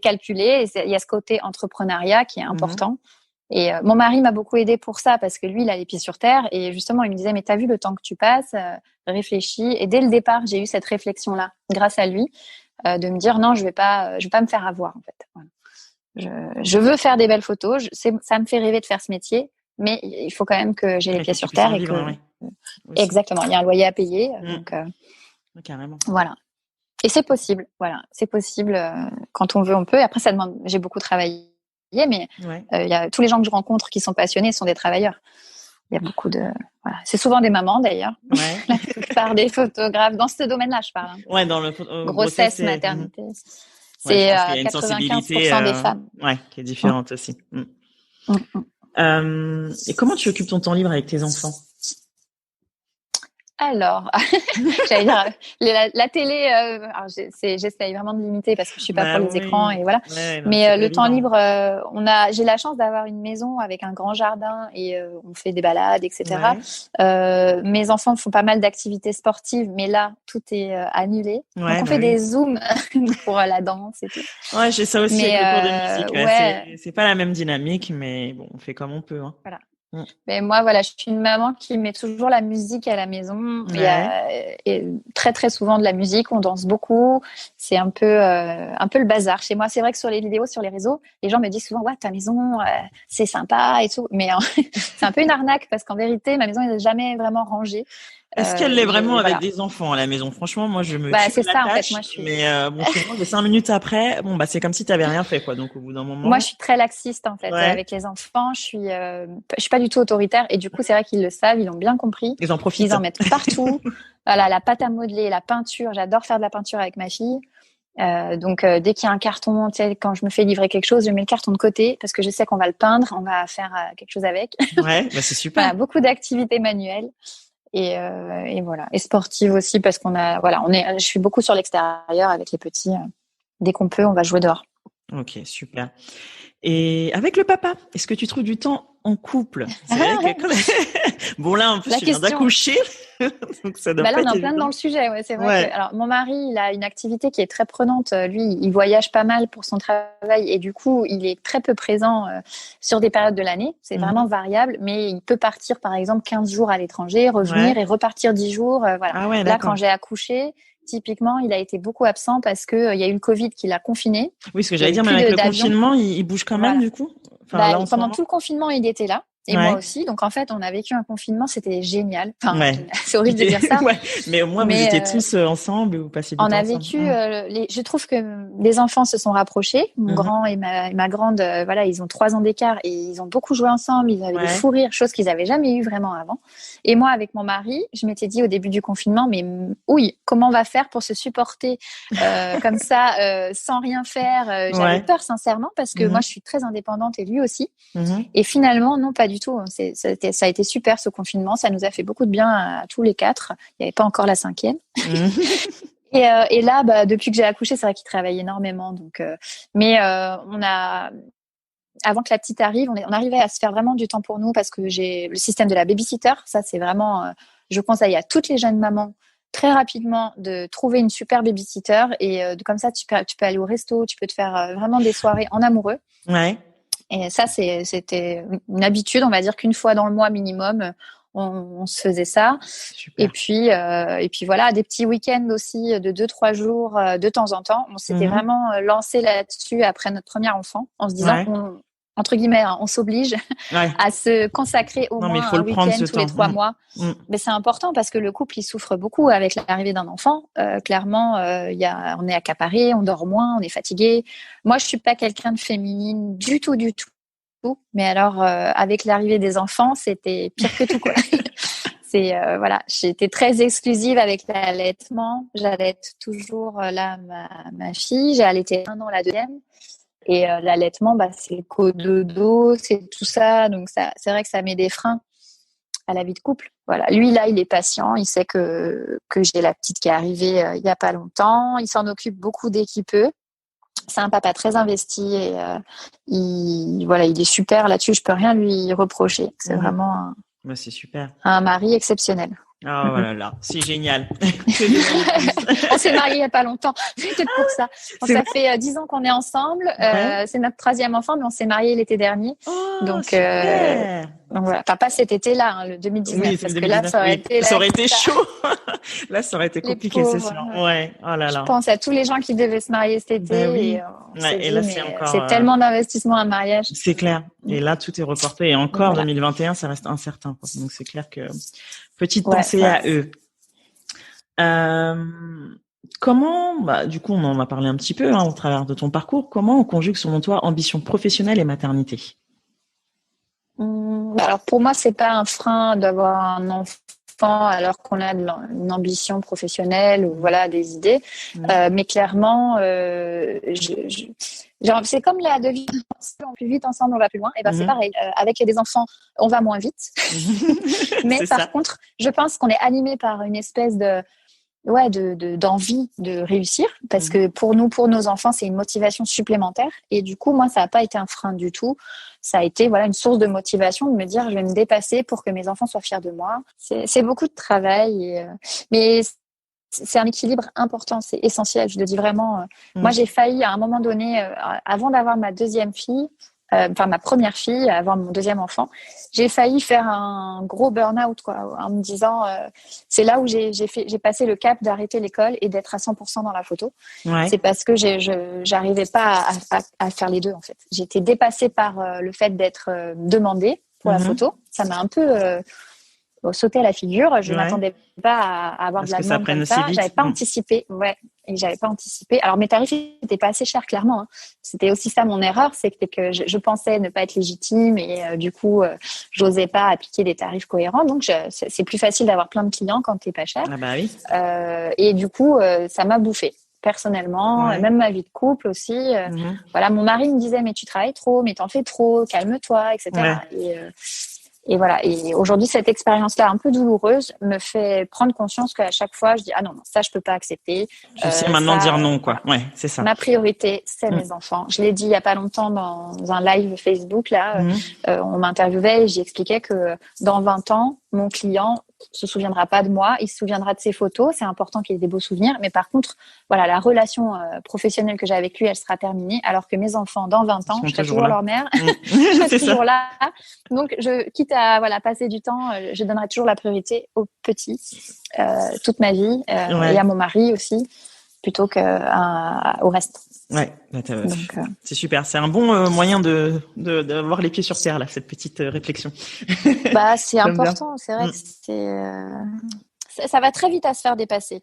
calculé, il y a ce côté entrepreneuriat qui est important. Et mon mari m'a beaucoup aidé pour ça parce que lui il a les pieds sur terre et justement il me disait mais t'as vu le temps que tu passes, réfléchis. Et dès le départ j'ai eu cette réflexion là grâce à lui, de me dire non je vais pas me faire avoir en fait. Voilà. Je veux faire des belles photos, ça me fait rêver de faire ce métier, mais il faut quand même que j'ai les pieds sur terre et que exactement, il y a un loyer à payer, donc carrément. Voilà. Et c'est possible, voilà, c'est possible quand on veut, on peut. Et après ça demande, j'ai beaucoup travaillé, mais il y a tous les gens que je rencontre qui sont passionnés sont des travailleurs. Il y a beaucoup de c'est souvent des mamans d'ailleurs. La plupart des photographes dans ce domaine-là, je parle. Dans le grossesse, maternité. C'est 95% des femmes. Qui est différente aussi. Et comment tu occupes ton temps libre avec tes enfants? Alors, j'allais dire la télé. J'essaye vraiment de limiter parce que je suis pas pour les écrans et voilà. Mais le temps libre, j'ai la chance d'avoir une maison avec un grand jardin et on fait des balades, etc. Mes enfants font pas mal d'activités sportives, mais là tout est annulé. Donc on fait des zooms pour la danse et tout. Ouais, j'ai ça aussi avec le cours de musique. C'est pas la même dynamique, mais bon, on fait comme on peut. Voilà. Mais moi, voilà, je suis une maman qui met toujours la musique à la maison. Il y a très très souvent de la musique, on danse beaucoup. C'est un peu le bazar chez moi. C'est vrai que sur les vidéos, sur les réseaux, les gens me disent souvent ta maison, c'est sympa et tout. Mais c'est un peu une arnaque parce qu'en vérité, ma maison n'est jamais vraiment rangée. Est-ce qu'elle l'est vraiment avec Voilà. des enfants à la maison? Franchement, moi, je me Bah, tue c'est à la ça, en fait. tâche, mais bon, souvent, les 5 minutes après, bon, bah, c'est comme si tu avais rien fait, quoi. Donc, au bout d'un Moi, je moment, suis très laxiste, en fait. ouais, Avec les enfants, je suis pas du tout autoritaire. Et du coup, c'est vrai qu'ils le savent, ils l'ont bien compris. ils en Ils profitent. en mettent partout. Voilà, la pâte à modeler, la peinture. J'adore faire de la peinture avec ma fille. Donc, dès qu'il y a un carton, tu sais, quand je me fais livrer quelque chose, je mets le carton de côté parce que je sais qu'on va le peindre, on va faire quelque chose avec. Ouais, bah, c'est super. Voilà, beaucoup d'activités manuelles. Et voilà. Et sportive aussi parce je suis beaucoup sur l'extérieur avec les petits. Dès qu'on peut, on va jouer dehors. Ok, super. Et avec le papa, est-ce que tu trouves du temps en couple? C'est vrai que bon, là, en plus, La tu viens question. d'accoucher, donc ça doit Bah là, pas on est être en plein dans évident. le sujet. Ouais, c'est vrai que, Ouais. alors, mon mari, il a une activité qui est très prenante. Lui, il voyage pas mal pour son travail et du coup, il est très peu présent sur des périodes de l'année. C'est vraiment Mhm. variable, mais il peut partir, par exemple, 15 jours à l'étranger, revenir Ouais. et repartir 10 jours. Voilà. Ah ouais, Là, quand d'accord. j'ai accouché, typiquement, il a été beaucoup absent parce que il y a eu le Covid qui l'a confiné. Oui, ce que Il y j'allais avait dire, même plus avec le d'avions. confinement, il bouge quand même, Voilà. du coup? Enfin, Bah, là, en ce pendant tout moment? le confinement, il était là. Et moi Ouais. aussi. Donc, en fait, on a vécu un confinement. C'était génial. Enfin, Ouais. génial. C'est horrible de dire ça. Ouais. Mais au moins, vous étiez Mais tous ensemble et vous passiez du on temps a ensemble. vécu, je trouve que les enfants se sont rapprochés. Mon Mhm. grand et ma grande, voilà, ils ont 3 ans d'écart et ils ont beaucoup joué ensemble. Ils avaient des Ouais. fous rires, chose qu'ils avaient jamais eu vraiment avant. Et moi, avec mon mari, je m'étais dit au début du confinement, mais oui, comment on va faire pour se supporter comme ça, sans rien faire. J'avais Ouais. peur sincèrement parce que moi, Mhm. je suis très indépendante et lui aussi. Mhm. Et finalement, non, pas du tout. Ça a été super ce confinement. Ça nous a fait beaucoup de bien à tous les quatre. Il n'y avait pas encore la cinquième. Mhm. Et là, bah, depuis que j'ai accouché, c'est vrai qu'il travaille énormément. Donc, avant que la petite arrive, on arrivait à se faire vraiment du temps pour nous parce que j'ai le système de la babysitter. Ça, c'est vraiment, je conseille à toutes les jeunes mamans très rapidement de trouver une super babysitter et comme ça, tu peux aller au resto, tu peux te faire vraiment des soirées en amoureux. Ouais. Et ça, c'était une habitude, on va dire qu'une fois dans le mois minimum, on se faisait ça. Et Super. puis voilà, des petits week-ends aussi de 2-3 jours de temps en temps. On s'était Mhm. vraiment lancé là-dessus après notre premier enfant en se disant, Ouais. entre guillemets, hein, on s'oblige Ouais. à se consacrer au Non, mais il moins faut un le prendre, week-end ce tous les temps. 3 mois. Mm. Mais c'est important parce que le couple, il souffre beaucoup avec l'arrivée d'un enfant. Clairement, on est accaparé, on dort moins, on est fatigué. Moi, je suis pas quelqu'un de féminine du tout, du tout. Mais alors, avec l'arrivée des enfants, c'était pire que tout, quoi. Voilà, j'étais très exclusive avec l'allaitement. J'allaite toujours là ma fille. J'ai allaité 1 an la deuxième. Et l'allaitement, bah, c'est le cododo, c'est tout ça. Donc ça, c'est vrai que ça met des freins à la vie de couple. Voilà. Lui, là, il est patient. Il sait que j'ai la petite qui est arrivée il y a pas longtemps. Il s'en occupe beaucoup dès qu'il peut. C'est un papa très investi et il est super là-dessus. Je peux rien lui reprocher. C'est Mhm. vraiment Bah, c'est super. un mari exceptionnel. Ah, Mm, mm. voilà, là, c'est génial. Que demander de plus? On s'est mariés il y a pas longtemps. C'est peut-être pour ça. Bon, C'est ça vrai? fait 10 ans qu'on est ensemble. Ouais. C'est notre troisième enfant, mais on s'est mariés l'été dernier. Oh, Donc, super. voilà. Enfin, pas cet été-là, hein, le Oui, 2019, c'est parce que là, 2019. ça aurait Oui, été ça la aurait été cata. chaud. Là, ça aurait été Les compliqué, c'est pauvres. sûr. Ouais. Ouais. Oh là Je là. pense à tous les gens qui devaient se marier cet Ben été et oui. on Ouais. s'est Et dit, là, c'est mais encore, c'est tellement d'investissement un mariage. c'est clair. Et là, tout est reporté. Et Donc encore, voilà. 2021, ça reste incertain, quoi. Donc, c'est clair que petite Ouais, pensée ouais. à eux. Euh, bah, du coup, on en a parlé un petit peu, hein, au travers de ton parcours. Comment on conjugue, selon toi, ambition professionnelle et maternité? Alors pour moi, c'est pas un frein d'avoir un enfant alors qu'on a une ambition professionnelle ou voilà des idées. Mmh. Mais clairement, genre, c'est comme la devise si on va plus vite ensemble, on va plus loin. Et ben c'est Mmh. pareil. Avec des enfants, on va moins vite. Mais C'est par ça. contre, je pense qu'on est animé par une espèce d'envie de réussir parce Mmh. que pour nos enfants c'est une motivation supplémentaire et du coup moi ça n'a pas été un frein du tout, ça a été voilà une source de motivation de me dire je vais me dépasser pour que mes enfants soient fiers de moi. C'est beaucoup de travail mais c'est un équilibre important, c'est essentiel, je le dis vraiment. Moi Mmh. j'ai failli à un moment donné avant d'avoir ma deuxième fille ma première fille, avant mon deuxième enfant, j'ai failli faire un gros burn-out, quoi, en me disant, c'est là où j'ai passé le cap d'arrêter l'école et d'être à 100% dans la photo. Ouais. C'est parce que j'arrivais pas à faire les deux, en fait. J'étais dépassée par le fait d'être demandée pour la Mmh. photo. Ça m'a un peu sauté à la figure. Je Ouais. m'attendais pas à avoir de Parce la que ça demande prenne comme aussi ça. vite. J'avais pas anticipé. Ouais. Et j'avais pas anticipé. Alors mes tarifs n'étaient pas assez chers, clairement. Hein. C'était aussi ça mon erreur, c'était que je pensais ne pas être légitime et du coup, j'osais pas appliquer des tarifs cohérents. Donc c'est plus facile d'avoir plein de clients quand t'es pas cher. Ah bah oui. Et du coup, ça m'a bouffé personnellement, Ouais. même ma vie de couple aussi. Voilà, mon mari me disait mais tu travailles trop, mais t'en fais trop, calme-toi, etc. Ouais. Et voilà. Et aujourd'hui, cette expérience-là, un peu douloureuse, me fait prendre conscience qu'à chaque fois, je dis ah non, ça je peux pas accepter. Tu sais maintenant dire non, quoi. Voilà. Ouais, c'est ça. Ma priorité, c'est mes enfants. Je l'ai dit il y a pas longtemps dans un live Facebook là. On m'interviewait et j'expliquais que dans 20 ans, mon client se souviendra pas de moi, il se souviendra de ses photos. C'est important qu'il ait des beaux souvenirs, mais par contre, voilà, la relation professionnelle que j'ai avec lui, elle sera terminée. Alors que mes enfants, dans 20 ans, je serai toujours leur mère, je serai toujours là. Donc, quitte à passer du temps, je donnerai toujours la priorité aux petits toute ma vie et à mon mari aussi, plutôt qu'au reste. Ouais, donc, c'est super. C'est un bon moyen d'avoir les pieds sur terre là, cette petite réflexion. Bah, c'est important. C'est vrai que ça va très vite à se faire dépasser.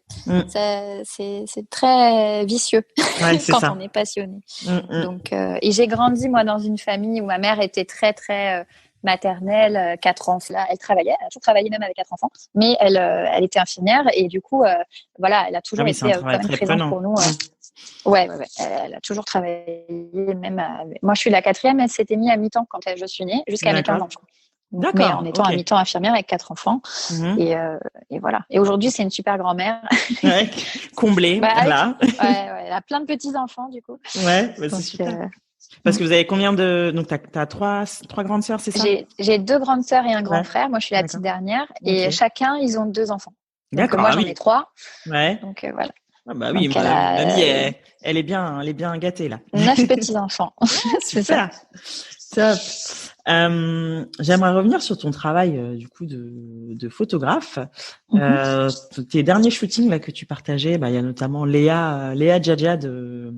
C'est très vicieux quand on est passionné. Donc, et j'ai grandi moi dans une famille où ma mère était très très maternelle, 4 enfants. Là, elle a toujours travaillé même avec 4 enfants, mais elle était infirmière et du coup, voilà, elle a toujours été quand même présente pour nous. Ouais. Elle a toujours travaillé, même. Moi, je suis la 4e. Elle s'était mise à mi-temps quand je suis née, jusqu'à mi-temps d'enfant. Mais en étant à mi-temps infirmière avec 4 enfants. Et voilà. Et aujourd'hui, c'est une super grand-mère. Ouais, comblée, là. Elle a plein de petits-enfants, du coup. Ouais, c'est super. Parce que vous avez combien de... Donc, t'as 3 grandes sœurs, c'est ça? J'ai 2 grandes sœurs et un grand frère. Moi, je suis la petite dernière. Et chacun, ils ont 2 enfants. Donc, moi, j'en ai 3. Ouais. Donc, voilà. Ah bah oui, mamie, elle est bien gâtée, là. 9 petits-enfants. C'est ça. Top. J'aimerais revenir sur ton travail du coup de photographe. Tes derniers shootings là que tu partageais, il y a notamment Léa Djadja de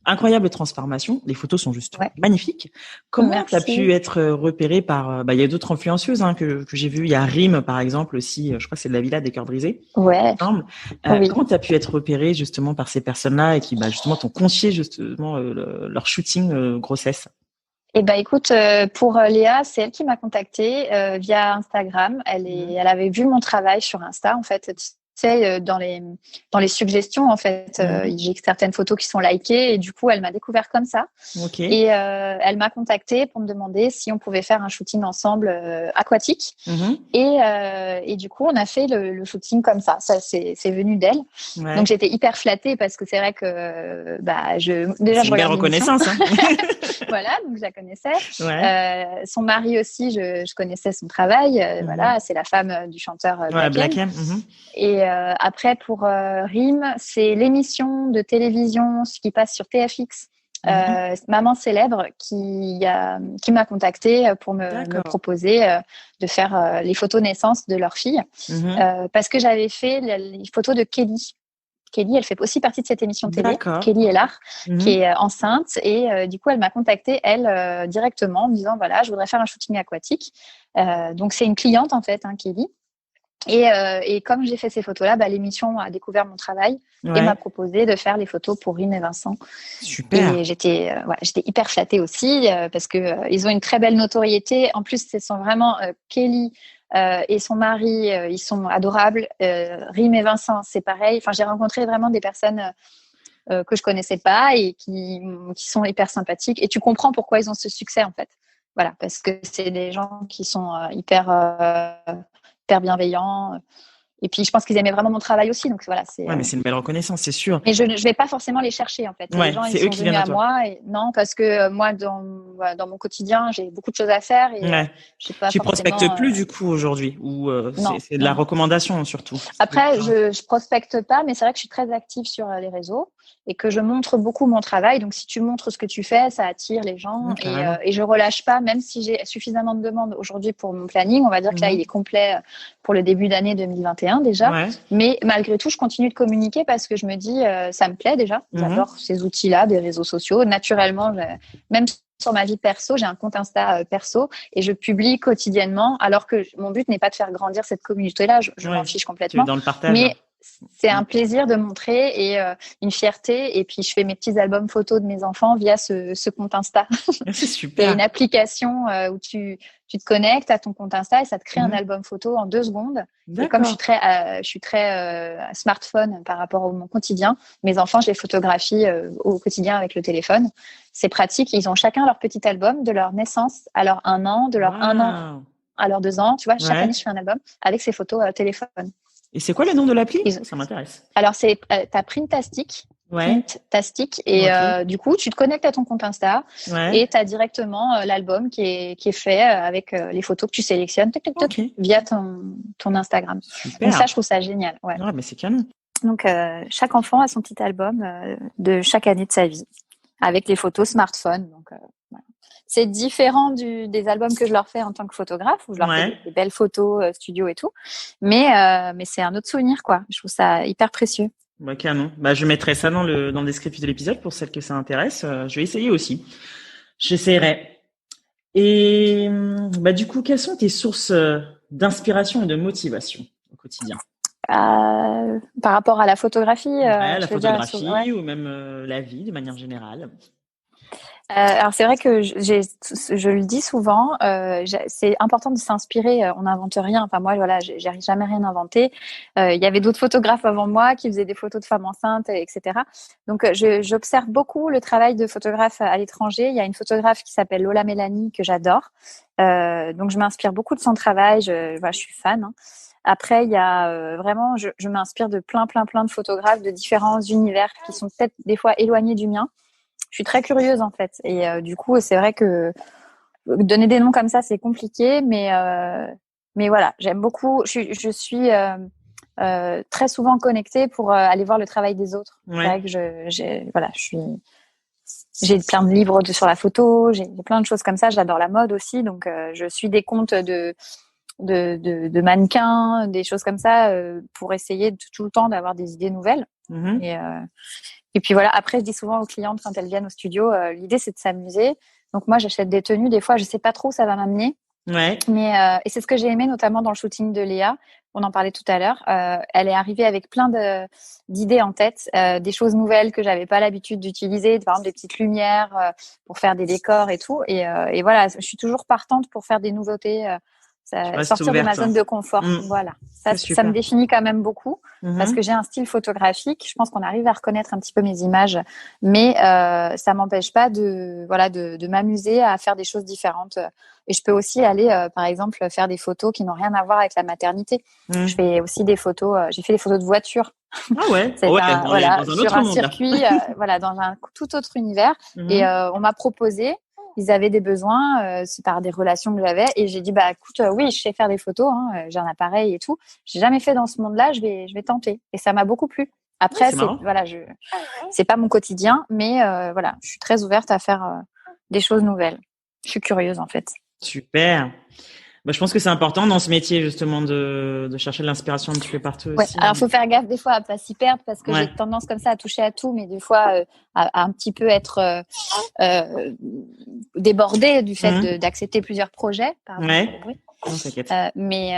Incroyable Transformation. Les photos sont juste magnifiques. Comment tu as pu être repérée par il y a d'autres influenceuses que j'ai vues, il y a Rim par exemple aussi, je crois que c'est de la Villa des Cœurs Brisés. Ouais. Comment tu as pu être repérée justement par ces personnes-là et qui justement t'ont confié justement leur shooting grossesse? Eh ben écoute, pour Léa, c'est elle qui m'a contactée via Instagram. Elle avait vu mon travail sur Insta en fait. Tu sais, dans les suggestions en fait, j'ai certaines photos qui sont likées et du coup elle m'a découvert comme ça. Et elle m'a contactée pour me demander si on pouvait faire un shooting ensemble aquatique. Et du coup on a fait le shooting comme ça. Ça c'est venu d'elle. Donc j'étais hyper flattée parce que c'est vrai que déjà je regarde une belle reconnaissance. Voilà, donc je la connaissais. Son mari aussi, je connaissais son travail. Voilà, c'est la femme du chanteur Black M. Et après, pour Rim, c'est l'émission de télévision qui passe sur TFX. Maman Célèbre qui m'a contactée pour me proposer de faire les photos naissance de leur fille. Parce que j'avais fait les photos de Kelly. Kelly, elle fait aussi partie de cette émission de télé. Kelly Ellard, qui est enceinte. Et du coup, elle m'a contactée, elle, directement, en me disant, voilà, je voudrais faire un shooting aquatique. Donc, c'est une cliente, en fait, Kelly. Et comme j'ai fait ces photos-là, l'émission a découvert mon travail et m'a proposé de faire les photos pour Rim et Vincent. Super. Et j'étais hyper flattée aussi parce que ils ont une très belle notoriété. En plus, ce sont vraiment Kelly et son mari, ils sont adorables. Rim et Vincent, c'est pareil. Enfin, j'ai rencontré vraiment des personnes que je connaissais pas et qui sont hyper sympathiques. Et tu comprends pourquoi ils ont ce succès en fait. Voilà, parce que c'est des gens qui sont hyper bienveillants. Et puis, je pense qu'ils aimaient vraiment mon travail aussi. Donc, voilà. Mais c'est une belle reconnaissance, c'est sûr. Mais je ne vais pas forcément les chercher, en fait. Les gens, ils sont venus à moi. Et non, parce que moi, dans mon quotidien, j'ai beaucoup de choses à faire. Et j'ai pas tu prospectes plus, du coup, aujourd'hui? Ou c'est de la recommandation, surtout? Après, je prospecte pas, mais c'est vrai que je suis très active sur les réseaux et que je montre beaucoup mon travail. Donc, si tu montres ce que tu fais, ça attire les gens. Et je relâche pas, même si j'ai suffisamment de demandes aujourd'hui pour mon planning. On va dire que là, il est complet pour le début d'année 2021 déjà. Mais malgré tout, je continue de communiquer parce que je me dis, ça me plaît déjà. J'adore ces outils-là, des réseaux sociaux. Naturellement, même sur ma vie perso, j'ai un compte Insta perso et je publie quotidiennement, alors que mon but n'est pas de faire grandir cette communauté-là, je m'en fiche Tu es complètement. dans le partage. Mais c'est un plaisir de montrer et une fierté. Et puis, je fais mes petits albums photos de mes enfants via ce compte Insta. C'est super. Il y a une application où tu te connectes à ton compte Insta et ça te crée un album photo en 2 secondes. D'accord. Et comme je suis très smartphone par rapport à mon quotidien, mes enfants, je les photographie au quotidien avec le téléphone. C'est pratique. Ils ont chacun leur petit album de leur naissance à leur 1 an, de leur 1 an à leur 2 ans. Tu vois, chaque année, je fais un album avec ces photos téléphone. Et c'est quoi le nom de l'appli ? Ça m'intéresse. Alors, t'as Printastic. Printastic. Et du coup, tu te connectes à ton compte Insta et tu as directement l'album qui est fait avec les photos que tu sélectionnes via ton Instagram. Super. Donc ça, je trouve ça génial. Ouais. Ah, mais c'est canon. Donc, chaque enfant a son petit album de chaque année de sa vie avec les photos smartphone. Donc, voilà. C'est différent des albums que je leur fais en tant que photographe, où je leur fais des belles photos studio et tout. Mais c'est un autre souvenir, quoi. Je trouve ça hyper précieux. Bah, canon. Bah, je mettrai ça dans le descriptif de l'épisode pour celles que ça intéresse. Je vais essayer aussi. J'essaierai. Et bah, du coup, quelles sont tes sources d'inspiration et de motivation au quotidien ? Par rapport à la photographie, la photographie ou même la vie de manière générale. Alors c'est vrai que je le dis souvent, c'est important de s'inspirer. On n'invente rien. Enfin moi voilà, j'ai jamais rien inventé. Il y avait d'autres photographes avant moi qui faisaient des photos de femmes enceintes, etc. Donc j'observe beaucoup le travail de photographes à l'étranger. Il y a une photographe qui s'appelle Lola Mélanie que j'adore. Donc je m'inspire beaucoup de son travail. Je suis fan. Hein. Après, il y a vraiment, je m'inspire de plein de photographes de différents univers qui sont peut-être des fois éloignés du mien. Je suis très curieuse en fait, et du coup, c'est vrai que donner des noms comme ça, c'est compliqué, mais voilà, j'aime beaucoup. Je suis très souvent connectée pour aller voir le travail des autres. C'est vrai que j'ai plein de livres sur la photo, j'ai plein de choses comme ça. J'adore la mode aussi, donc je suis des comptes de mannequins, des choses comme ça, pour essayer tout le temps d'avoir des idées nouvelles. Et puis voilà, après je dis souvent aux clientes quand elles viennent au studio, l'idée c'est de s'amuser. Donc moi j'achète des tenues, des fois je sais pas trop où ça va m'amener. Mais et c'est ce que j'ai aimé notamment dans le shooting de Léa, on en parlait tout à l'heure. Elle est arrivée avec plein d'idées en tête, des choses nouvelles que j'avais pas l'habitude d'utiliser, par exemple des petites lumières pour faire des décors et tout. Et voilà, je suis toujours partante pour faire des nouveautés. Sortir de ma zone de confort. Voilà. Ça me définit quand même beaucoup parce que j'ai un style photographique. Je pense qu'on arrive à reconnaître un petit peu mes images, mais ça m'empêche pas de m'amuser à faire des choses différentes. Et je peux aussi aller, par exemple, faire des photos qui n'ont rien à voir avec la maternité. Je fais aussi des photos. J'ai fait des photos de voitures. Ah ouais. Dans un autre un monde, circuit, dans un tout autre univers. Et on m'a proposé. Ils avaient des besoins, c'est par des relations que j'avais, et j'ai dit écoute, oui, je sais faire des photos, j'ai un appareil et tout. J'ai jamais fait dans ce monde-là, je vais tenter, et ça m'a beaucoup plu. Après, c'est pas mon quotidien, mais voilà, je suis très ouverte à faire des choses nouvelles. Je suis curieuse en fait. Super. Je pense que c'est important dans ce métier justement de chercher de l'inspiration un petit peu partout aussi. Alors faut faire gaffe des fois à pas s'y perdre parce que j'ai tendance comme ça à toucher à tout, mais des fois à un petit peu être débordée du fait d'accepter plusieurs projets. Pardon, non, t'inquiète. Mais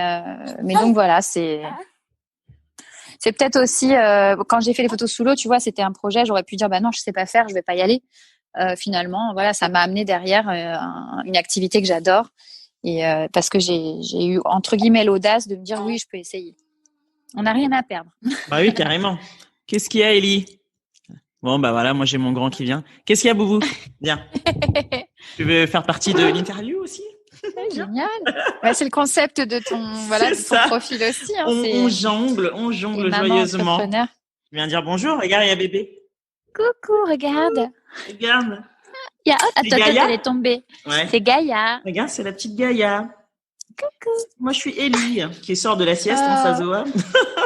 donc voilà, c'est peut-être aussi quand j'ai fait les photos sous l'eau, tu vois, c'était un projet, j'aurais pu dire non, je sais pas faire, je vais pas y aller. Finalement, voilà, ça m'a amené derrière une activité que j'adore. Et parce que j'ai eu entre guillemets l'audace de me dire oui, je peux essayer. On n'a rien à perdre. Bah oui, carrément. Qu'est-ce qu'il y a, Ellie ? Bon, voilà, moi j'ai mon grand qui vient. Qu'est-ce qu'il y a, Boubou ? Viens. Tu veux faire partie de l'interview aussi ? Génial. C'est le concept de ton profil aussi. Hein, on jongle joyeusement. Tu viens dire bonjour, regarde, il y a bébé. Coucou, regarde. Regarde. Attends, elle est tombée. Ouais. C'est Gaïa. Regarde, c'est la petite Gaïa. Coucou. Moi, je suis Ellie, qui sort de la sieste, ça se voit.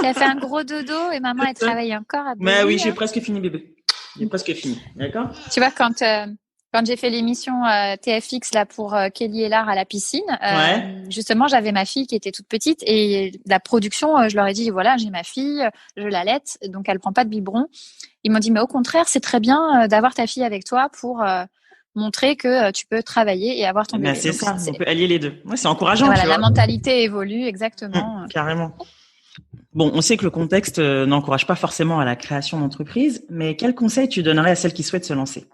Elle a fait un gros dodo et maman, elle travaille encore à bébé. Mais oui, j'ai presque fini, bébé. J'ai presque fini, d'accord ? Tu vois, quand j'ai fait l'émission TFX là pour Kelly et Lard à la piscine, justement, j'avais ma fille qui était toute petite et la production, je leur ai dit, voilà, j'ai ma fille, je l'allaite, donc elle prend pas de biberon. Ils m'ont dit, mais au contraire, c'est très bien d'avoir ta fille avec toi pour montrer que tu peux travailler et avoir ton bébé. C'est ça, on peut allier les deux. Ouais, c'est encourageant. Voilà, la mentalité évolue, exactement. Carrément. Bon, on sait que le contexte n'encourage pas forcément à la création d'entreprise, mais quel conseil tu donnerais à celles qui souhaitent se lancer?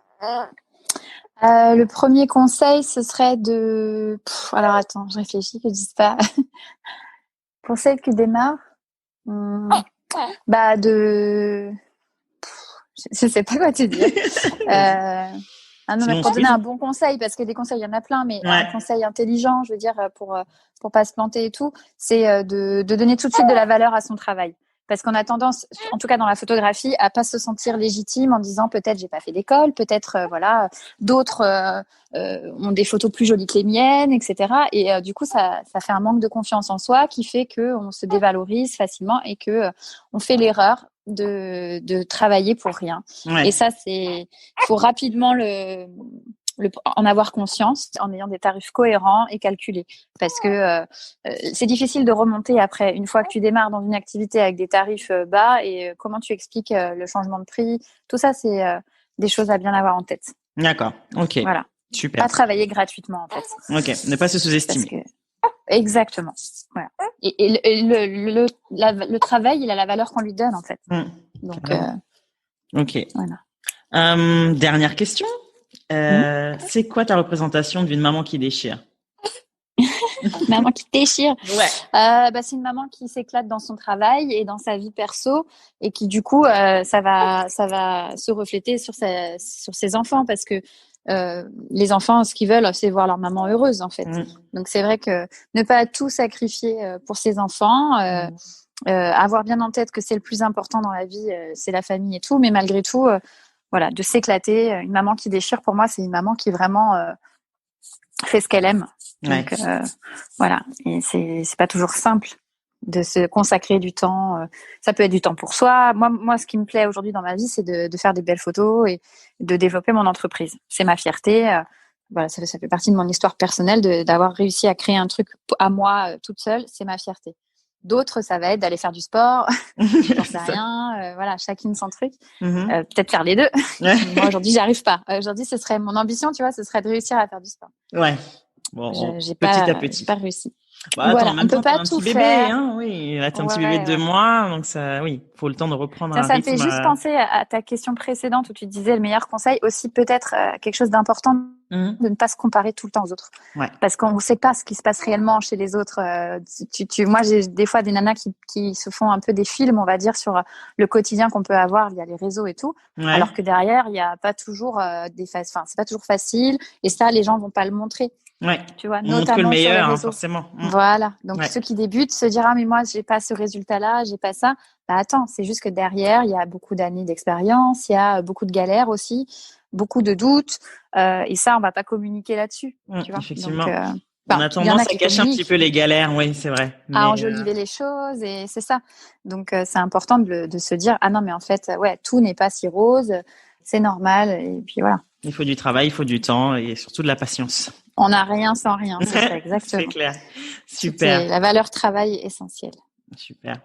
Le premier conseil, ce serait de... alors attends, je réfléchis, que je dise pas. Conseil qui démarre de... Je sais pas quoi te dire. Non, mais pour donner un bon conseil, parce que des conseils, il y en a plein, mais un conseil intelligent, je veux dire, pour pas se planter et tout, c'est de donner tout de suite de la valeur à son travail. Parce qu'on a tendance, en tout cas dans la photographie, à pas se sentir légitime en disant peut-être j'ai pas fait d'école, peut-être d'autres ont des photos plus jolies que les miennes, etc. Et du coup ça fait un manque de confiance en soi qui fait que on se dévalorise facilement et que on fait l'erreur de travailler pour rien. Ouais. Et ça faut rapidement en avoir conscience en ayant des tarifs cohérents et calculés, parce que c'est difficile de remonter après une fois que tu démarres dans une activité avec des tarifs bas, et comment tu expliques le changement de prix, tout ça c'est des choses à bien avoir en tête. D'accord, ok, voilà. Super. Pas travailler gratuitement en fait. Ok, ne pas se sous-estimer. Exactement. Voilà. Et le travail, il a la valeur qu'on lui donne en fait. Donc ok. Voilà. Dernière question. C'est quoi ta représentation d'une maman qui déchire? Maman qui déchire. Ouais. C'est une maman qui s'éclate dans son travail et dans sa vie perso, et qui du coup ça va se refléter sur ses enfants, parce que les enfants, ce qu'ils veulent, c'est voir leur maman heureuse en fait. Donc c'est vrai que ne pas tout sacrifier pour ses enfants, avoir bien en tête que c'est le plus important dans la vie, c'est la famille et tout, mais malgré tout voilà, de s'éclater. Une maman qui déchire, pour moi, c'est une maman qui vraiment fait ce qu'elle aime. Donc, voilà. Et c'est pas toujours simple de se consacrer du temps. Ça peut être du temps pour soi. Moi, ce qui me plaît aujourd'hui dans ma vie, c'est de faire des belles photos et de développer mon entreprise. C'est ma fierté. Voilà, ça fait partie de mon histoire personnelle d'avoir réussi à créer un truc à moi toute seule. C'est ma fierté. D'autres, ça va être d'aller faire du sport, j'en sais rien, voilà, chacune son truc. Peut-être faire les deux. Moi, aujourd'hui, j'y arrive pas. Aujourd'hui, ce serait mon ambition, tu vois, ce serait de réussir à faire du sport. Ouais. Bon, j'ai petit à petit. J'ai pas réussi. Bah, attends, voilà, en même temps, t'as un petit bébé, faire. Hein, oui, là, t'as un petit bébé de 2 mois, donc ça, oui, faut le temps de reprendre un rythme. Ça me fait juste penser à ta question précédente où tu disais le meilleur conseil, aussi peut-être quelque chose d'important, de ne pas se comparer tout le temps aux autres. Ouais. Parce qu'on ne sait pas ce qui se passe réellement chez les autres. Moi, j'ai des fois des nanas qui se font un peu des films, on va dire, sur le quotidien qu'on peut avoir via les réseaux et tout. Ouais. Alors que derrière, il n'y a pas toujours c'est pas toujours facile. Et ça, les gens ne vont pas le montrer. Ouais. Tu vois, on montre le meilleur, forcément. Voilà. Donc, ceux qui débutent se diront, mais moi, j'ai pas ce résultat-là, j'ai pas ça. Bah, attends, c'est juste que derrière, il y a beaucoup d'années d'expérience, il y a beaucoup de galères aussi, beaucoup de doutes, et ça, on va pas communiquer là-dessus. Tu vois. Effectivement. Donc, on a tendance à cacher un petit peu les galères, oui, c'est vrai. À enjoliver les choses, et c'est ça. Donc, c'est important de se dire, ah non, mais en fait, tout n'est pas si rose, c'est normal, et puis voilà. Il faut du travail, il faut du temps, et surtout de la patience. On n'a rien sans rien, c'est ça, exactement. C'est clair. Super. La valeur travail est essentielle. Super.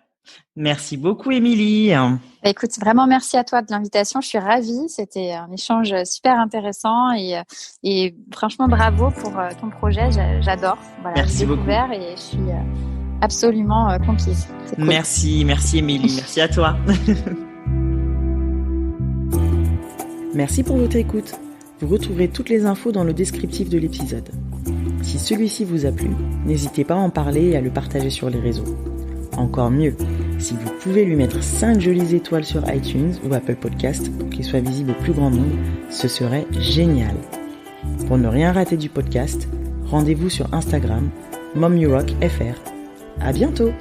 Merci beaucoup, Émilie. Écoute, vraiment merci à toi de l'invitation. Je suis ravie. C'était un échange super intéressant et franchement, bravo pour ton projet. J'adore. Voilà, merci beaucoup. J'ai découvert et je suis absolument conquise. C'est cool. Merci Émilie. Merci à toi. Merci pour votre écoute. Vous retrouverez toutes les infos dans le descriptif de l'épisode. Si celui-ci vous a plu, n'hésitez pas à en parler et à le partager sur les réseaux. Encore mieux, si vous pouvez lui mettre 5 jolies étoiles sur iTunes ou Apple Podcast pour qu'il soit visible au plus grand nombre, ce serait génial. Pour ne rien rater du podcast, rendez-vous sur Instagram, mommyrockfr. À bientôt!